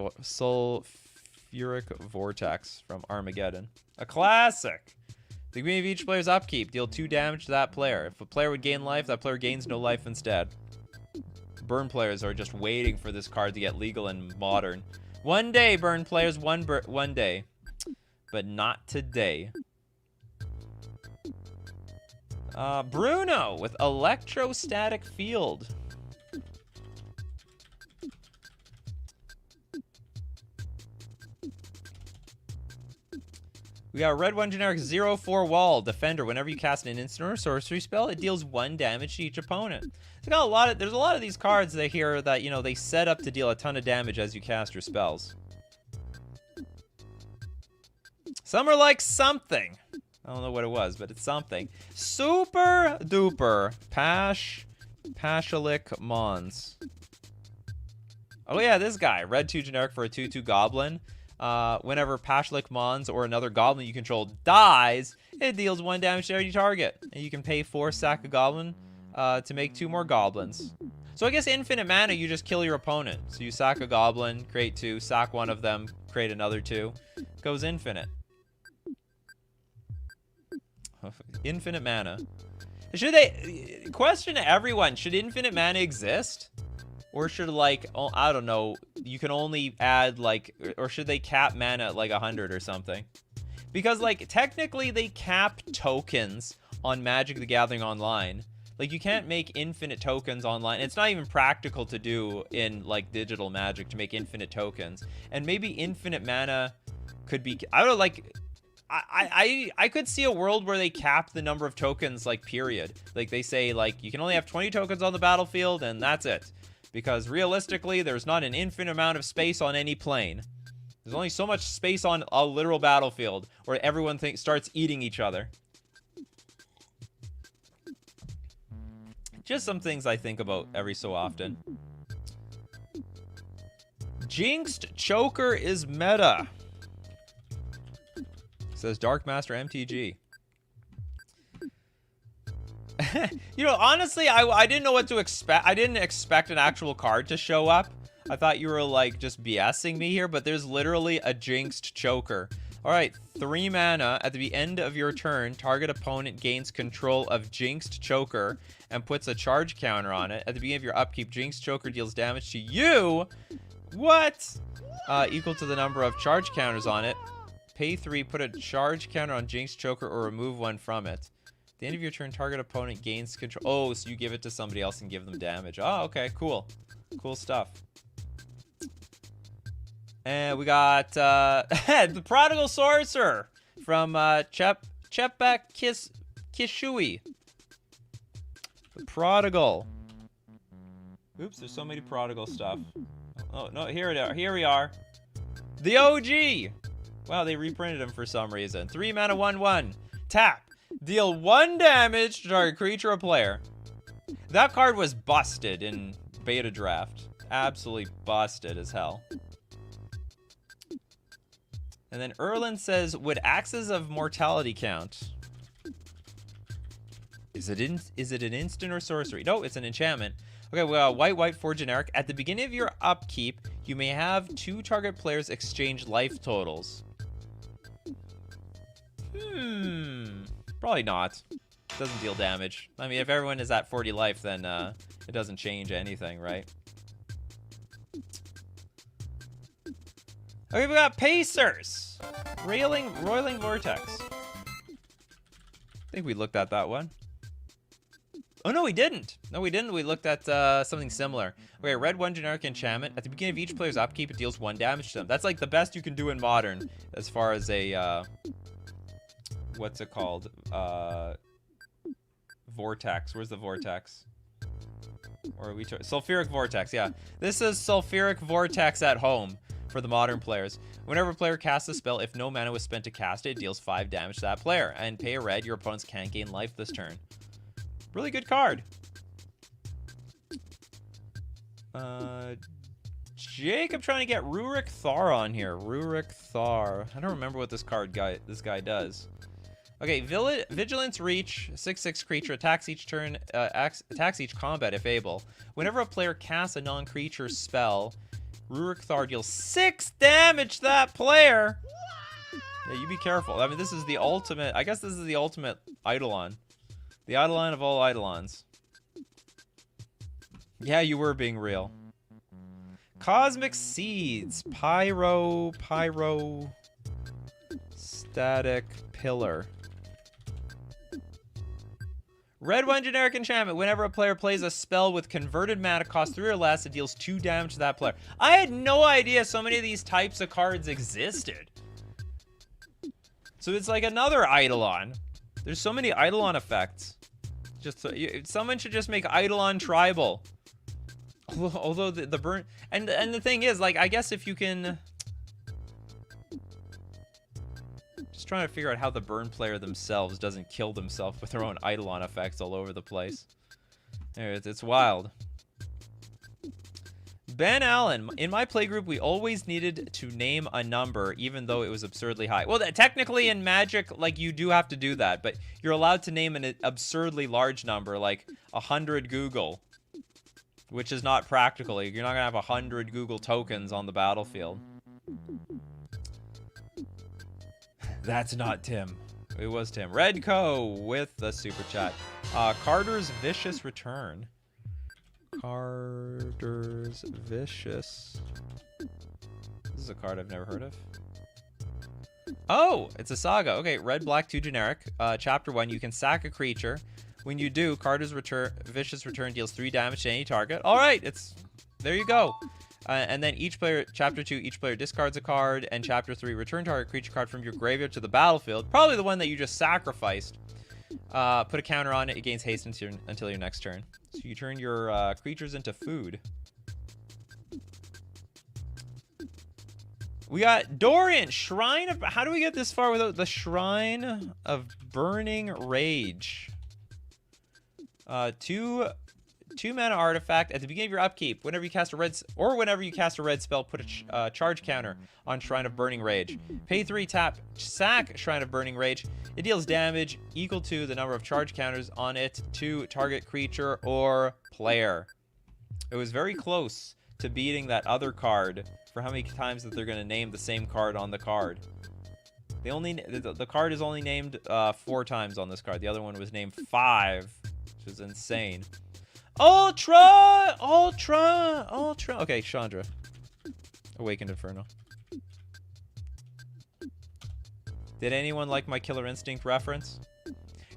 [SPEAKER 1] Vortex from Armageddon. A classic! At the beginning of each player's upkeep, deal 2 damage to that player. If a player would gain life, that player gains no life instead. Burn players are just waiting for this card to get legal and modern. One day, burn players, one day. But not today. Bruno with Electrostatic Field. We got a red 1 generic 0/4 wall defender. Whenever you cast an instant or sorcery spell, it deals 1 damage to each opponent. There's a lot of these cards that here that, you know, they set up to deal a ton of damage as you cast your spells. Some are like something. I don't know what it was, but it's something. Super duper Pashalik Mons. Oh yeah, this guy. Red 2 generic for a 2/2 goblin. Whenever Pashalik Mons or another goblin you control dies, it deals 1 damage to every target. And you can pay 4 sack a goblin to make 2 more goblins. So I guess infinite mana, you just kill your opponent. So you sack a goblin, create 2, sack 1 of them, create another 2. Goes infinite. Infinite mana. Question to everyone, should infinite mana exist? Or should, like, I don't know, you can only add, like, or should they cap mana at, like, 100 or something? Because, like, technically they cap tokens on Magic the Gathering Online. Like, you can't make infinite tokens online. It's not even practical to do in, like, digital Magic to make infinite tokens. And maybe infinite mana could be, I don't know, like, I could see a world where they cap the number of tokens, like, period. Like, they say, like, you can only have 20 tokens on the battlefield, and that's it. Because realistically, there's not an infinite amount of space on any plane. There's only so much space on a literal battlefield where everyone starts eating each other. Just some things I think about every so often. Jinxed Choker is meta. Says Dark Master MTG. You know, honestly, I didn't know what to expect. I didn't expect an actual card to show up. I thought you were, like, just BSing me here, but there's literally a Jinxed Choker. All right, 3 mana. At the end of your turn, target opponent gains control of Jinxed Choker and puts a charge counter on it. At the beginning of your upkeep, Jinxed Choker deals damage to you. What? Equal to the number of charge counters on it. Pay 3, put a charge counter on Jinxed Choker or remove one from it. At the end of your turn, target opponent gains control. Oh, so you give it to somebody else and give them damage. Oh, okay, cool. Cool stuff. And we got the Prodigal Sorcerer from Chepek Kishui. The Prodigal. Oops, there's so many Prodigal stuff. Oh, no, here we are. The OG! Wow, they reprinted him for some reason. 3 mana, 1/1. Tap. Deal 1 damage to target creature or player. That card was busted in beta draft. Absolutely busted as hell. And then Erlen says, would Axes of Mortality count? Is it an instant or sorcery? No, it's an enchantment. Okay, well, white for generic. At the beginning of your upkeep, you may have 2 target players exchange life totals. Probably not. Doesn't deal damage. I mean, if everyone is at 40 life, then it doesn't change anything, right? Okay, we got Pacers. Roiling Vortex. I think we looked at that one. Oh, no, we didn't. No, we didn't. We looked at something similar. Okay, red 1 generic enchantment. At the beginning of each player's upkeep, it deals 1 damage to them. That's like the best you can do in Modern as far as a, what's it called? Vortex. Where's the Vortex? Or are we Sulfuric Vortex, yeah. This is Sulfuric Vortex at home for the Modern players. Whenever a player casts a spell, if no mana was spent to cast it, it deals 5 damage to that player. And pay a red, your opponents can't gain life this turn. Really good card. Jake, I'm trying to get Rurik Thar on here. Rurik Thar. I don't remember what this guy does. Okay, Vigilance Reach, 6/6 creature, attacks each turn, attacks each combat if able. Whenever a player casts a non-creature spell, Rurik Thar deals 6 damage to that player. Yeah, you be careful. I mean, this is the ultimate, I guess this is the ultimate Eidolon. The Eidolon of all Eidolons. Yeah, you were being real. Cosmic Seeds. Pyro. Static Pillar. Red 1 generic enchantment. Whenever a player plays a spell with converted mana cost 3 or less, it deals 2 damage to that player. I had no idea so many of these types of cards existed. So it's like another Eidolon. There's so many Eidolon effects. Just someone should just make Eidolon tribal. Although the burn and the thing is, like, I guess if you can, just trying to figure out how the burn player themselves doesn't kill themselves with their own Eidolon effects all over the place. It's wild. Ben Allen, in my playgroup, we always needed to name a number, even though it was absurdly high. Well, technically in Magic, like, you do have to do that, but you're allowed to name an absurdly large number, like 100 Google, which is not practical. You're not gonna have 100 Google tokens on the battlefield. That's not Tim. It was Tim. Redco with the super chat. Carter's Vicious Return. Carter's Vicious. This is a card I've never heard of. Oh, it's a saga. Okay, red, black, 2 generic. Chapter 1, you can sack a creature. When you do, Carter's Vicious Return deals 3 damage to any target. All right, there you go. And then each player, Chapter 2, each player discards a card. And Chapter 3, return target creature card from your graveyard to the battlefield. Probably the one that you just sacrificed. Put a counter on it. It gains haste until your next turn. So you turn your creatures into food. We got Dorian, Shrine of... How do we get this far without the Shrine of Burning Rage? Two mana artifact. At the beginning of your upkeep, whenever you cast a red spell, put a charge counter on Shrine of Burning Rage. Pay 3, tap, sack Shrine of Burning Rage. It deals damage equal to the number of charge counters on it to target creature or player. It was very close to beating that other card for how many times that they're going to name the same card on the card. The card is only named 4 times on this card. The other one was named 5, which is insane. Ultra! Okay, Chandra. Awakened Inferno. Did anyone like my Killer Instinct reference?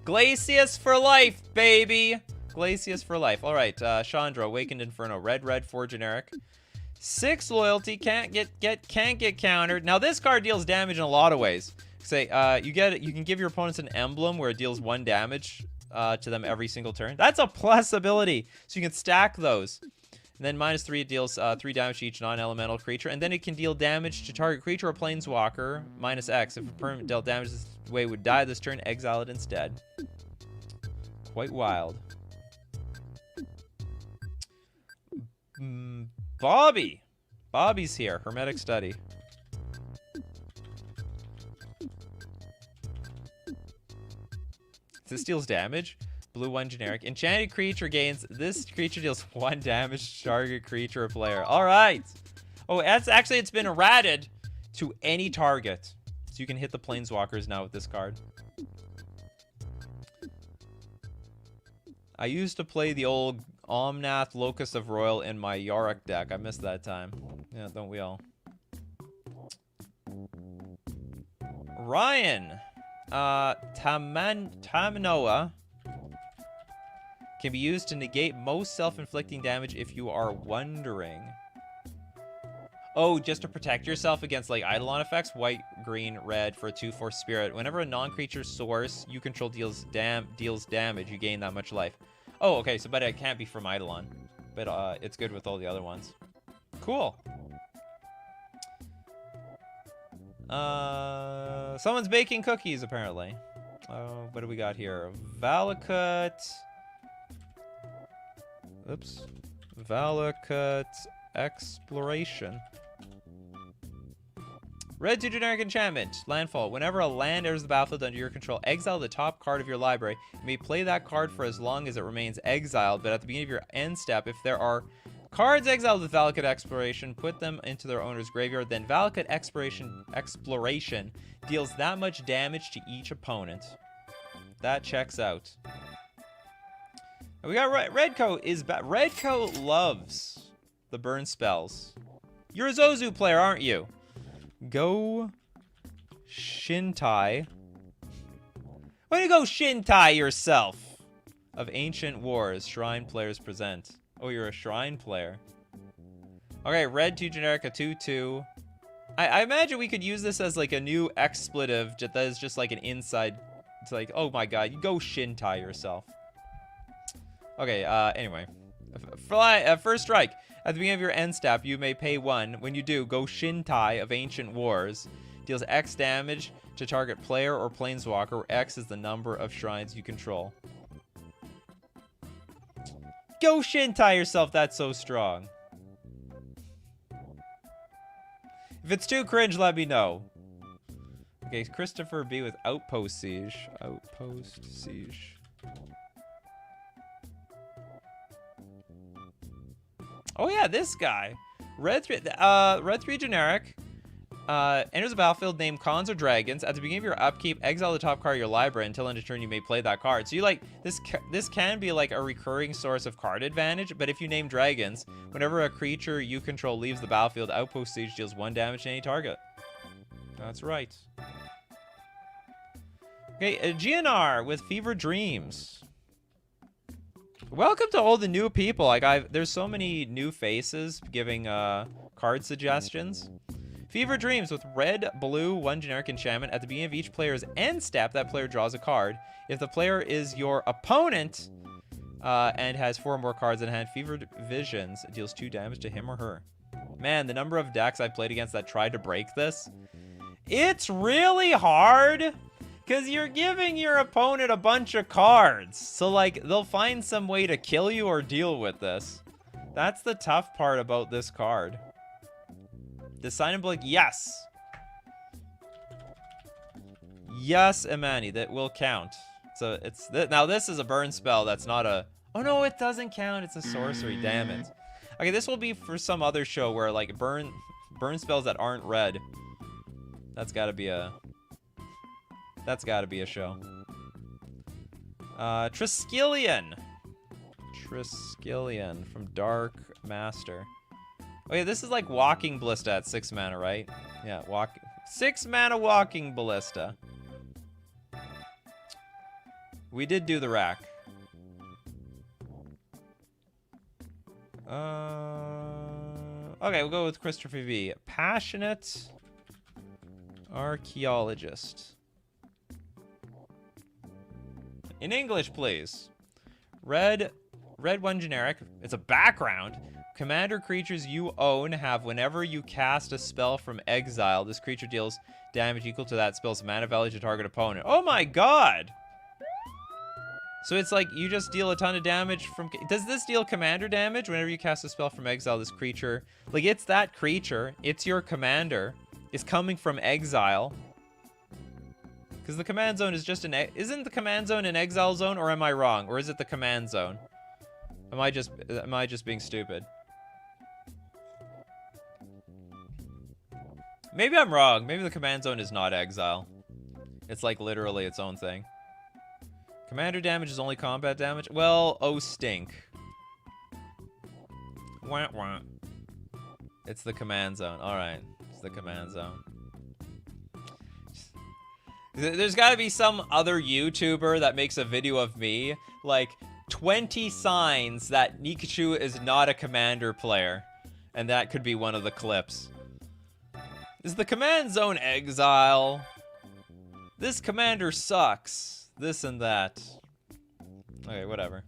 [SPEAKER 1] Glacius for life, baby! Glacius for life. All right, Chandra, Awakened Inferno. Red, 4 generic. 6 loyalty, can't get countered. Now this card deals damage in a lot of ways. Say, you can give your opponents an emblem where it deals 1 damage to them every single turn. That's a plus ability, so you can stack those. And then -3, it deals 3 damage to each non-elemental creature, and then it can deal damage to target creature or planeswalker -X. If a permanent dealt damage this way would die this turn, exile it instead. Quite wild. Bobby's here. Hermetic Study. This deals damage. Blue 1 generic. Enchanted creature gains. This creature deals 1 damage to target creature or player. All right. Oh, it's been errated to any target. So you can hit the planeswalkers now with this card. I used to play the old Omnath Locus of Royal in my Yorick deck. I missed that time. Yeah, don't we all? Ryan. Tamanoa can be used to negate most self-inflicting damage if you are wondering. Oh, just to protect yourself against like Eidolon effects. White, green, red for a 2/4 spirit. Whenever a non-creature source you control deals damage, you gain that much life. Oh, okay, so but it can't be from Eidolon. But it's good with all the other ones. Cool. Someone's baking cookies, apparently. Oh, what do we got here? Valakut. Oops. Valakut Exploration. Red 2 generic enchantment. Landfall. Whenever a land enters the battlefield under your control, exile the top card of your library. You may play that card for as long as it remains exiled, but at the beginning of your end step, if there are cards exiled with Valakut Exploration, put them into their owner's graveyard. Then Valakut Exploration deals that much damage to each opponent. That checks out. And we got Redcoat is back. Redcoat loves the burn spells. You're a Zozu player, aren't you? Go Shintai. Way to go Shintai yourself. Of Ancient Wars, Shrine players present. Oh, you're a Shrine player. Okay, red 2 generic, a 2/2. I imagine we could use this as like a new expletive that is just like an inside. It's like, oh my god, you go Shintai yourself. Okay, anyway. First strike. At the beginning of your end step, you may pay 1. When you do, go Shintai of Ancient Wars. Deals X damage to target player or planeswalker, where X is the number of shrines you control. Go Shintai yourself, that's so strong. If it's too cringe, let me know. Okay, Christopher B with Outpost Siege. Outpost Siege. Oh yeah, this guy. Red 3 generic. Enters a battlefield named Cons or Dragons. At the beginning of your upkeep, exile the top card of your library. Until end of turn, you may play that card. So you like this can be like a recurring source of card advantage. But if you name dragons, whenever a creature you control leaves the battlefield, Outpost Siege deals 1 damage to any target. That's right. Okay, GNR with Fever Dreams. Welcome to all the new people. Like there's so many new faces giving card suggestions. Fever Dreams with red, blue, 1 generic enchantment. At the beginning of each player's end step, that player draws a card. If the player is your opponent and has 4 or more cards in hand, Fevered Visions deals 2 damage to him or her. Man, the number of decks I played against that tried to break this. It's really hard. Because you're giving your opponent a bunch of cards. So, like, they'll find some way to kill you or deal with this. That's the tough part about this card. Decide and blink. Yes. Yes, Imani. That will count. So, it's... Now, this is a burn spell. That's not a... Oh, no, it doesn't count. It's a sorcery. Damn it. Okay, this will be for some other show where, like, burn spells that aren't red. That's gotta be a... That's gotta be a show. Triskelion. Triskelion from Dark Master. Okay, this is like Walking Ballista at 6 mana, right? Yeah, 6 mana Walking Ballista. We did do the rack. Okay, we'll go with Christopher V. Passionate Archaeologist. In English, please. Red 1 generic. It's a background. Commander creatures you own have whenever you cast a spell from exile, this creature deals damage equal to that spell's mana value to target opponent. Oh my god! So it's like you just deal a ton of damage from... Does this deal commander damage? Whenever you cast a spell from exile, this creature... Like, it's that creature. It's your commander. It's coming from exile. Because the command zone is just an... Isn't the command zone an exile zone, or am I wrong? Or is it the command zone? Am I just being stupid? Maybe I'm wrong. Maybe the command zone is not exile. It's like literally its own thing. Commander damage is only combat damage? Well, oh stink. Wah, wah. It's the command zone. Alright. It's the command zone. There's gotta be some other YouTuber that makes a video of me, like, 20 signs that Nikachu is not a commander player. And that could be one of the clips. Is the command zone exile? This commander sucks. This and that. Okay, whatever.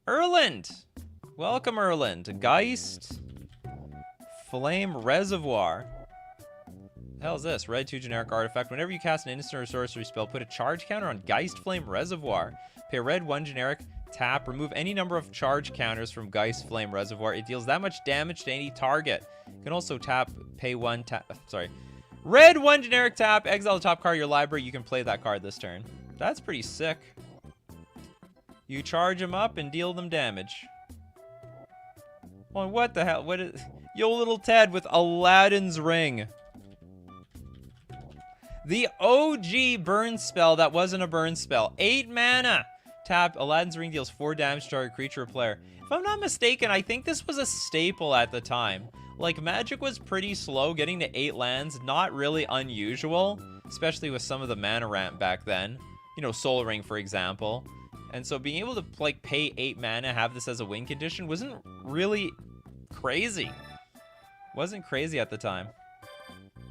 [SPEAKER 1] Erland! Welcome, Erland. Geist. Flame Reservoir. The hell is this? Red 2 generic artifact. Whenever you cast an instant or sorcery spell, put a charge counter on Geist Flame Reservoir. Pay a red 1 generic, tap, remove any number of charge counters from Geist Flame Reservoir. It deals that much damage to any target. You can also tap, pay 1, tap, sorry. Red 1 generic, tap, exile the top card of your library. You can play that card this turn. That's pretty sick. You charge them up and deal them damage. Well, what the hell? What is... Yo, little Ted with Aladdin's Ring. The OG burn spell that wasn't a burn spell. 8 mana. Tap, Aladdin's Ring deals 4 damage to target creature or player. If I'm not mistaken, I think this was a staple at the time. Like, Magic was pretty slow. Getting to 8 lands, not really unusual. Especially with some of the mana ramp back then. You know, Soul Ring, for example. And so being able to, like, pay 8 mana, have this as a win condition, wasn't really crazy. Wasn't crazy at the time.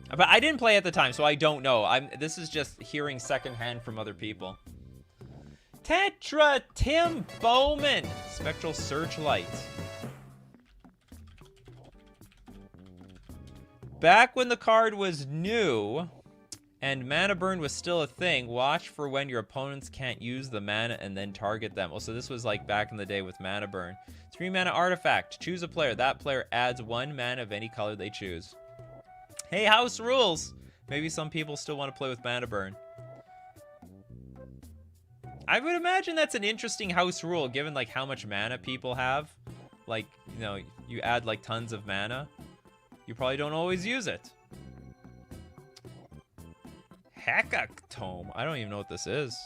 [SPEAKER 1] But I didn't play at the time, so I don't know. This is just hearing secondhand from other people. Tetra Tim Bowman. Spectral Searchlight. Back when the card was new... and mana burn was still a thing, watch for when your opponents can't use the mana and then target them. Oh, so this was like back in the day with mana burn. 3 mana artifact. Choose a player. That player adds 1 mana of any color they choose. Hey, house rules! Maybe some people still want to play with mana burn. I would imagine that's an interesting house rule, given like how much mana people have. Like, you know, you add like tons of mana. You probably don't always use it. Hecatome. I don't even know what this is.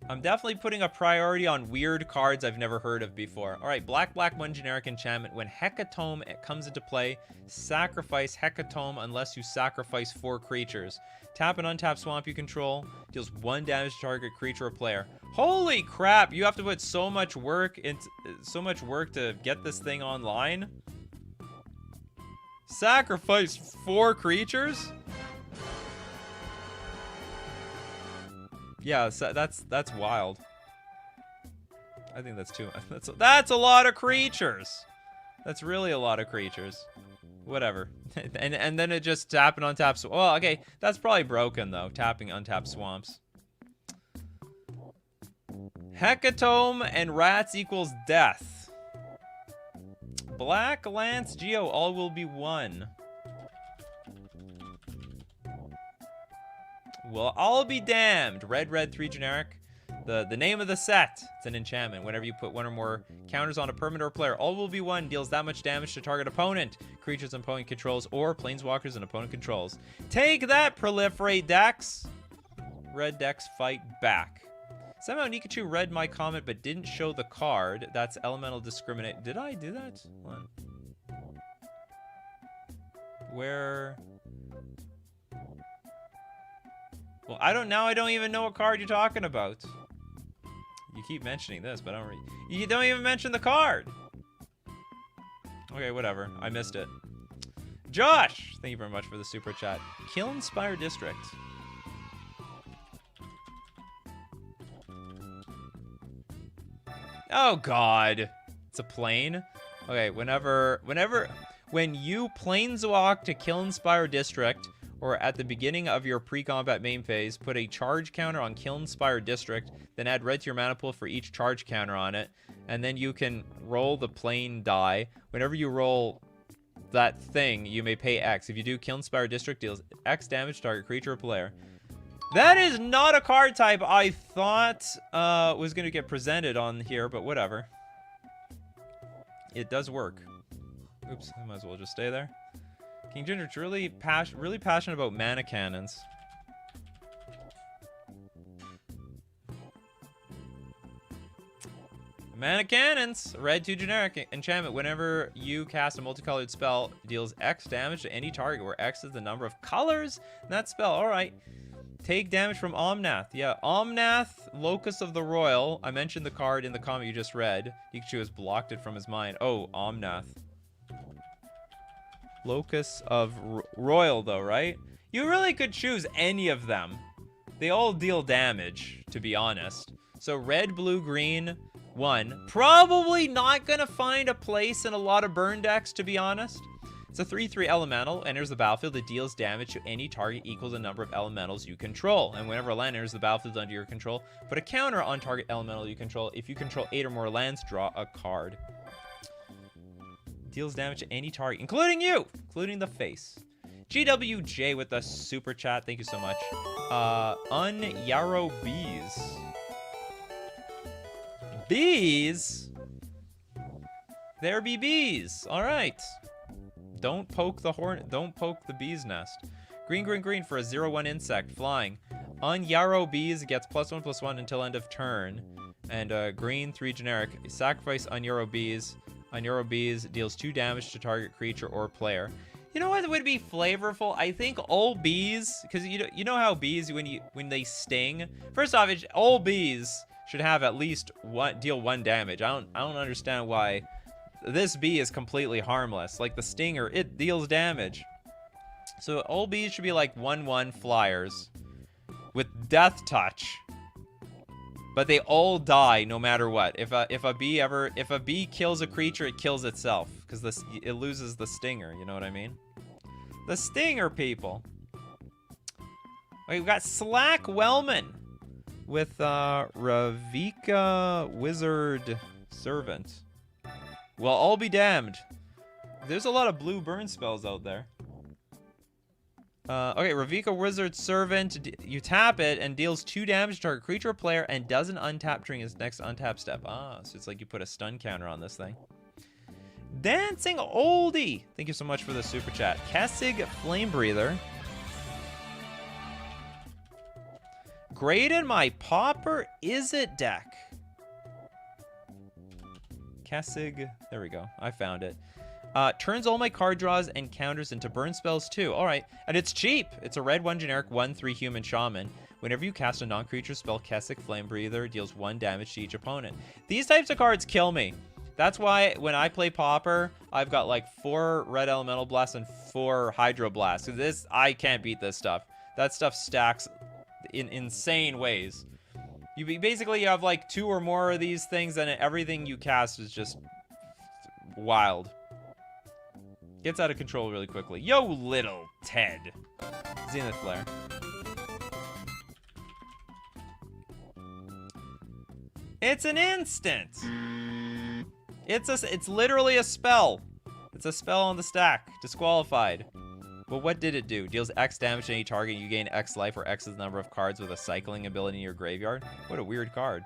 [SPEAKER 1] I'm definitely putting a priority on weird cards I've never heard of before. Alright, black 1 generic enchantment. When Hecatome comes into play, sacrifice Hecatome unless you sacrifice 4 creatures. Tap and untap swamp you control. Deals 1 damage to target creature or player. Holy crap! You have to put so much work to get this thing online. Sacrifice 4 creatures? Yeah, so that's wild. I think that's too... That's a lot of creatures. That's really a lot of creatures. Whatever. and then it just tap and untap. Well, okay, that's probably broken though. Tapping untap swamps. Hecatomb and rats equals death. Black Lance Geo, all will be one. Well, all be damned. Red 3 generic. The name of the set. It's an enchantment. Whenever you put one or more counters on a permanent or player, all will be one. Deals that much damage to target opponent. Creatures and opponent controls, or planeswalkers and opponent controls. Take that, proliferate decks. Red decks fight back. Somehow Nikachu read my comment but didn't show the card. That's elemental discriminate. Did I do that? Hold on. Where? Well, I don't even know what card you're talking about. You keep mentioning this, but you don't even mention the card. Okay, whatever. I missed it. Josh, thank you very much for the super chat. Kilnspire District. Oh God, it's a plane. Okay, when you planeswalk to Kilnspire District, or at the beginning of your pre-combat main phase, put a charge counter on Kilnspire District, then add red to your mana pool for each charge counter on it, and then you can roll the plane die. Whenever you roll that thing, you may pay X. If you do, Kilnspire District deals X damage to target creature or player. That is not a card type I thought was going to get presented on here, but whatever. It does work. Oops, I might as well just stay there. King Ginger's really passionate about mana cannons. Mana cannons! Red 2 generic enchantment. Whenever you cast a multicolored spell, deals X damage to any target, where X is the number of colors in that spell. Alright. Take damage from Omnath. Yeah, Omnath, Locus of the Royal. I mentioned the card in the comment you just read. Nikachu has blocked it from his mind. Oh, Omnath. Locus of Royal, though, right? You really could choose any of them. They all deal damage, to be honest. So red, blue, green, 1. Probably not gonna find a place in a lot of burn decks, to be honest. It's a 3/3 elemental, enters the battlefield. It deals damage to any target equals the number of elementals you control. And whenever a land enters the battlefield under your control, put a counter on target elemental you control. If you control 8 or more lands, draw a card. Deals damage to any target, including you, including the face. GWJ with the super chat. Thank you so much. Unyarrow Bees. Bees? There be bees. All right. Don't poke the bee's nest. Green for a 0/1 insect flying. Unyarrow Bees gets +1/+1 until end of turn. And green 3 generic. Sacrifice Unyarrow Bees. Unyarrow Bees deals 2 damage to target creature or player. You know what would be flavorful? I think all bees, because you know how bees when they sting. First off, all bees should have at least deal 1 damage. I don't understand why this bee is completely harmless. Like the stinger, it deals damage. So all bees should be like 1/1 flyers with death touch. But they all die no matter what. If a bee kills a creature, it kills itself because it loses the stinger. You know what I mean? The stinger, people. Wait, we've got Slack Wellman with Ravika Wizard Servant. Well, all be damned. There's a lot of blue burn spells out there. Okay, Ravika Wizard Servant. You tap it and deals 2 damage to target creature or player and doesn't untap during its next untap step. Ah, so it's like you put a stun counter on this thing. Dancing Oldie. Thank you so much for the super chat. Kessig Flame Breather. Graded my Pauper Is It deck. Kessig. There we go. I found it. Turns all my card draws and counters into burn spells too. All right, and it's cheap. It's a red 1 generic 1/3 human shaman. Whenever you cast a non-creature spell, Kessig Flame Breather deals 1 damage to each opponent. These types of cards kill me. That's why when I play Pauper, I've got like 4 red elemental blasts and 4 hydro blasts. This, I can't beat this stuff. That stuff stacks in insane ways. You basically have like 2 or more of these things, and everything you cast is just wild. Gets out of control really quickly. Yo, little Ted. Zenith Flare. It's an instant. It's literally a spell. It's a spell on the stack. Disqualified. But what did it do? Deals X damage to any target. You gain X life, where X is the number of cards with a cycling ability in your graveyard. What a weird card.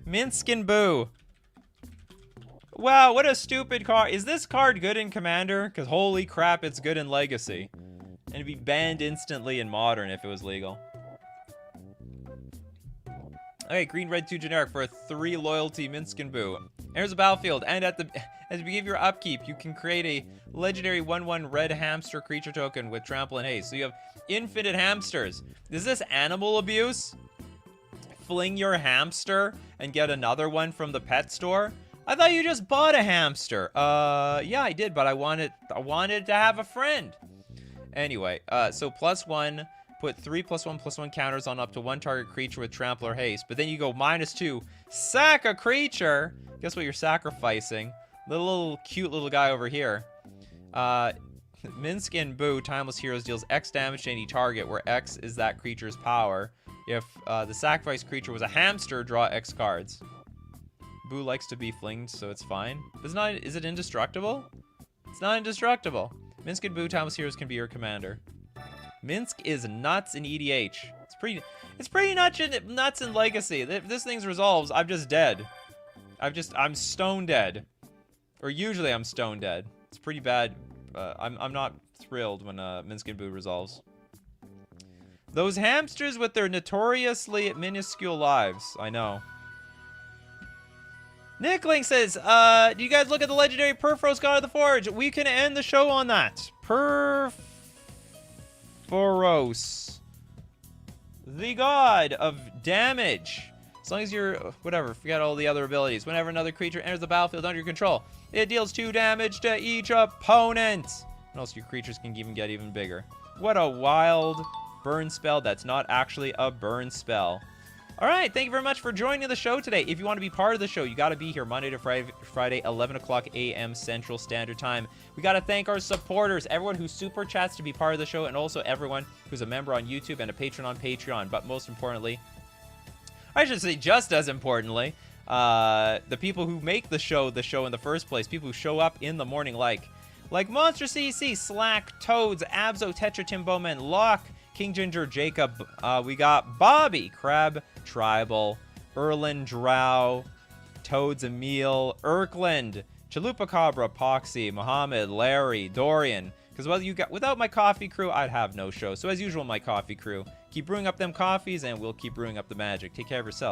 [SPEAKER 1] Minsk and Boo. Wow, what a stupid card. Is this card good in Commander? Because holy crap, it's good in Legacy. And it'd be banned instantly in Modern if it was legal. Okay, green, red, 2 generic for a 3 loyalty Minsk and Boo. Enters the battlefield, and as you begin your upkeep, you can create a legendary 1/1 red hamster creature token with trample and haste. So you have infinite hamsters. Is this animal abuse? Fling your hamster and get another one from the pet store? I thought you just bought a hamster. Yeah, I did, but I wanted to have a friend. Anyway, so +1, put 3 +1/+1 counters on up to 1 target creature with trample or haste. But then you go -2, sack a creature. Guess what you're sacrificing? The little cute little guy over here. Minsk and Boo, Timeless Heroes, deals X damage to any target, where X is that creature's power. If the sacrificed creature was a hamster, draw X cards. Boo likes to be flinged, so it's fine. Is it indestructible? It's not indestructible. Minsk and Boo, Timeless Heroes can be your commander. Minsk is nuts in EDH. It's pretty nuts in Legacy. If this thing's resolves, I'm just dead. I'm stone dead. Or usually I'm stone dead. It's pretty bad. I'm not thrilled when Minsk and Boo resolves. Those hamsters with their notoriously minuscule lives. I know. Nickling says, do you guys look at the legendary Perforos God of the Forge? We can end the show on that. Perforos. The god of damage. As long as you're, whatever, forget all the other abilities. Whenever another creature enters the battlefield under your control, it deals 2 damage to each opponent. And also your creatures can even get even bigger. What a wild burn spell that's not actually a burn spell. All right, thank you very much for joining the show today. If you want to be part of the show, you got to be here Monday to Friday, 11 o'clock a.m. Central Standard Time. We got to thank our supporters, everyone who super chats to be part of the show, and also everyone who's a member on YouTube and a patron on Patreon. But most importantly, I should say just as importantly, the people who make the show in the first place, people who show up in the morning like Monster CC, Slack, Toads, Abzo, Tetra, Tim Bowman, Locke, King Ginger, Jacob, we got Bobby, Crab, Tribal, Erlin, Drow, Toads, Emil, Erkland, Chalupacabra, Poxy, Mohammed, Larry, Dorian. Because without my coffee crew, I'd have no show. So as usual, my coffee crew, keep brewing up them coffees, and we'll keep brewing up the magic. Take care of yourself.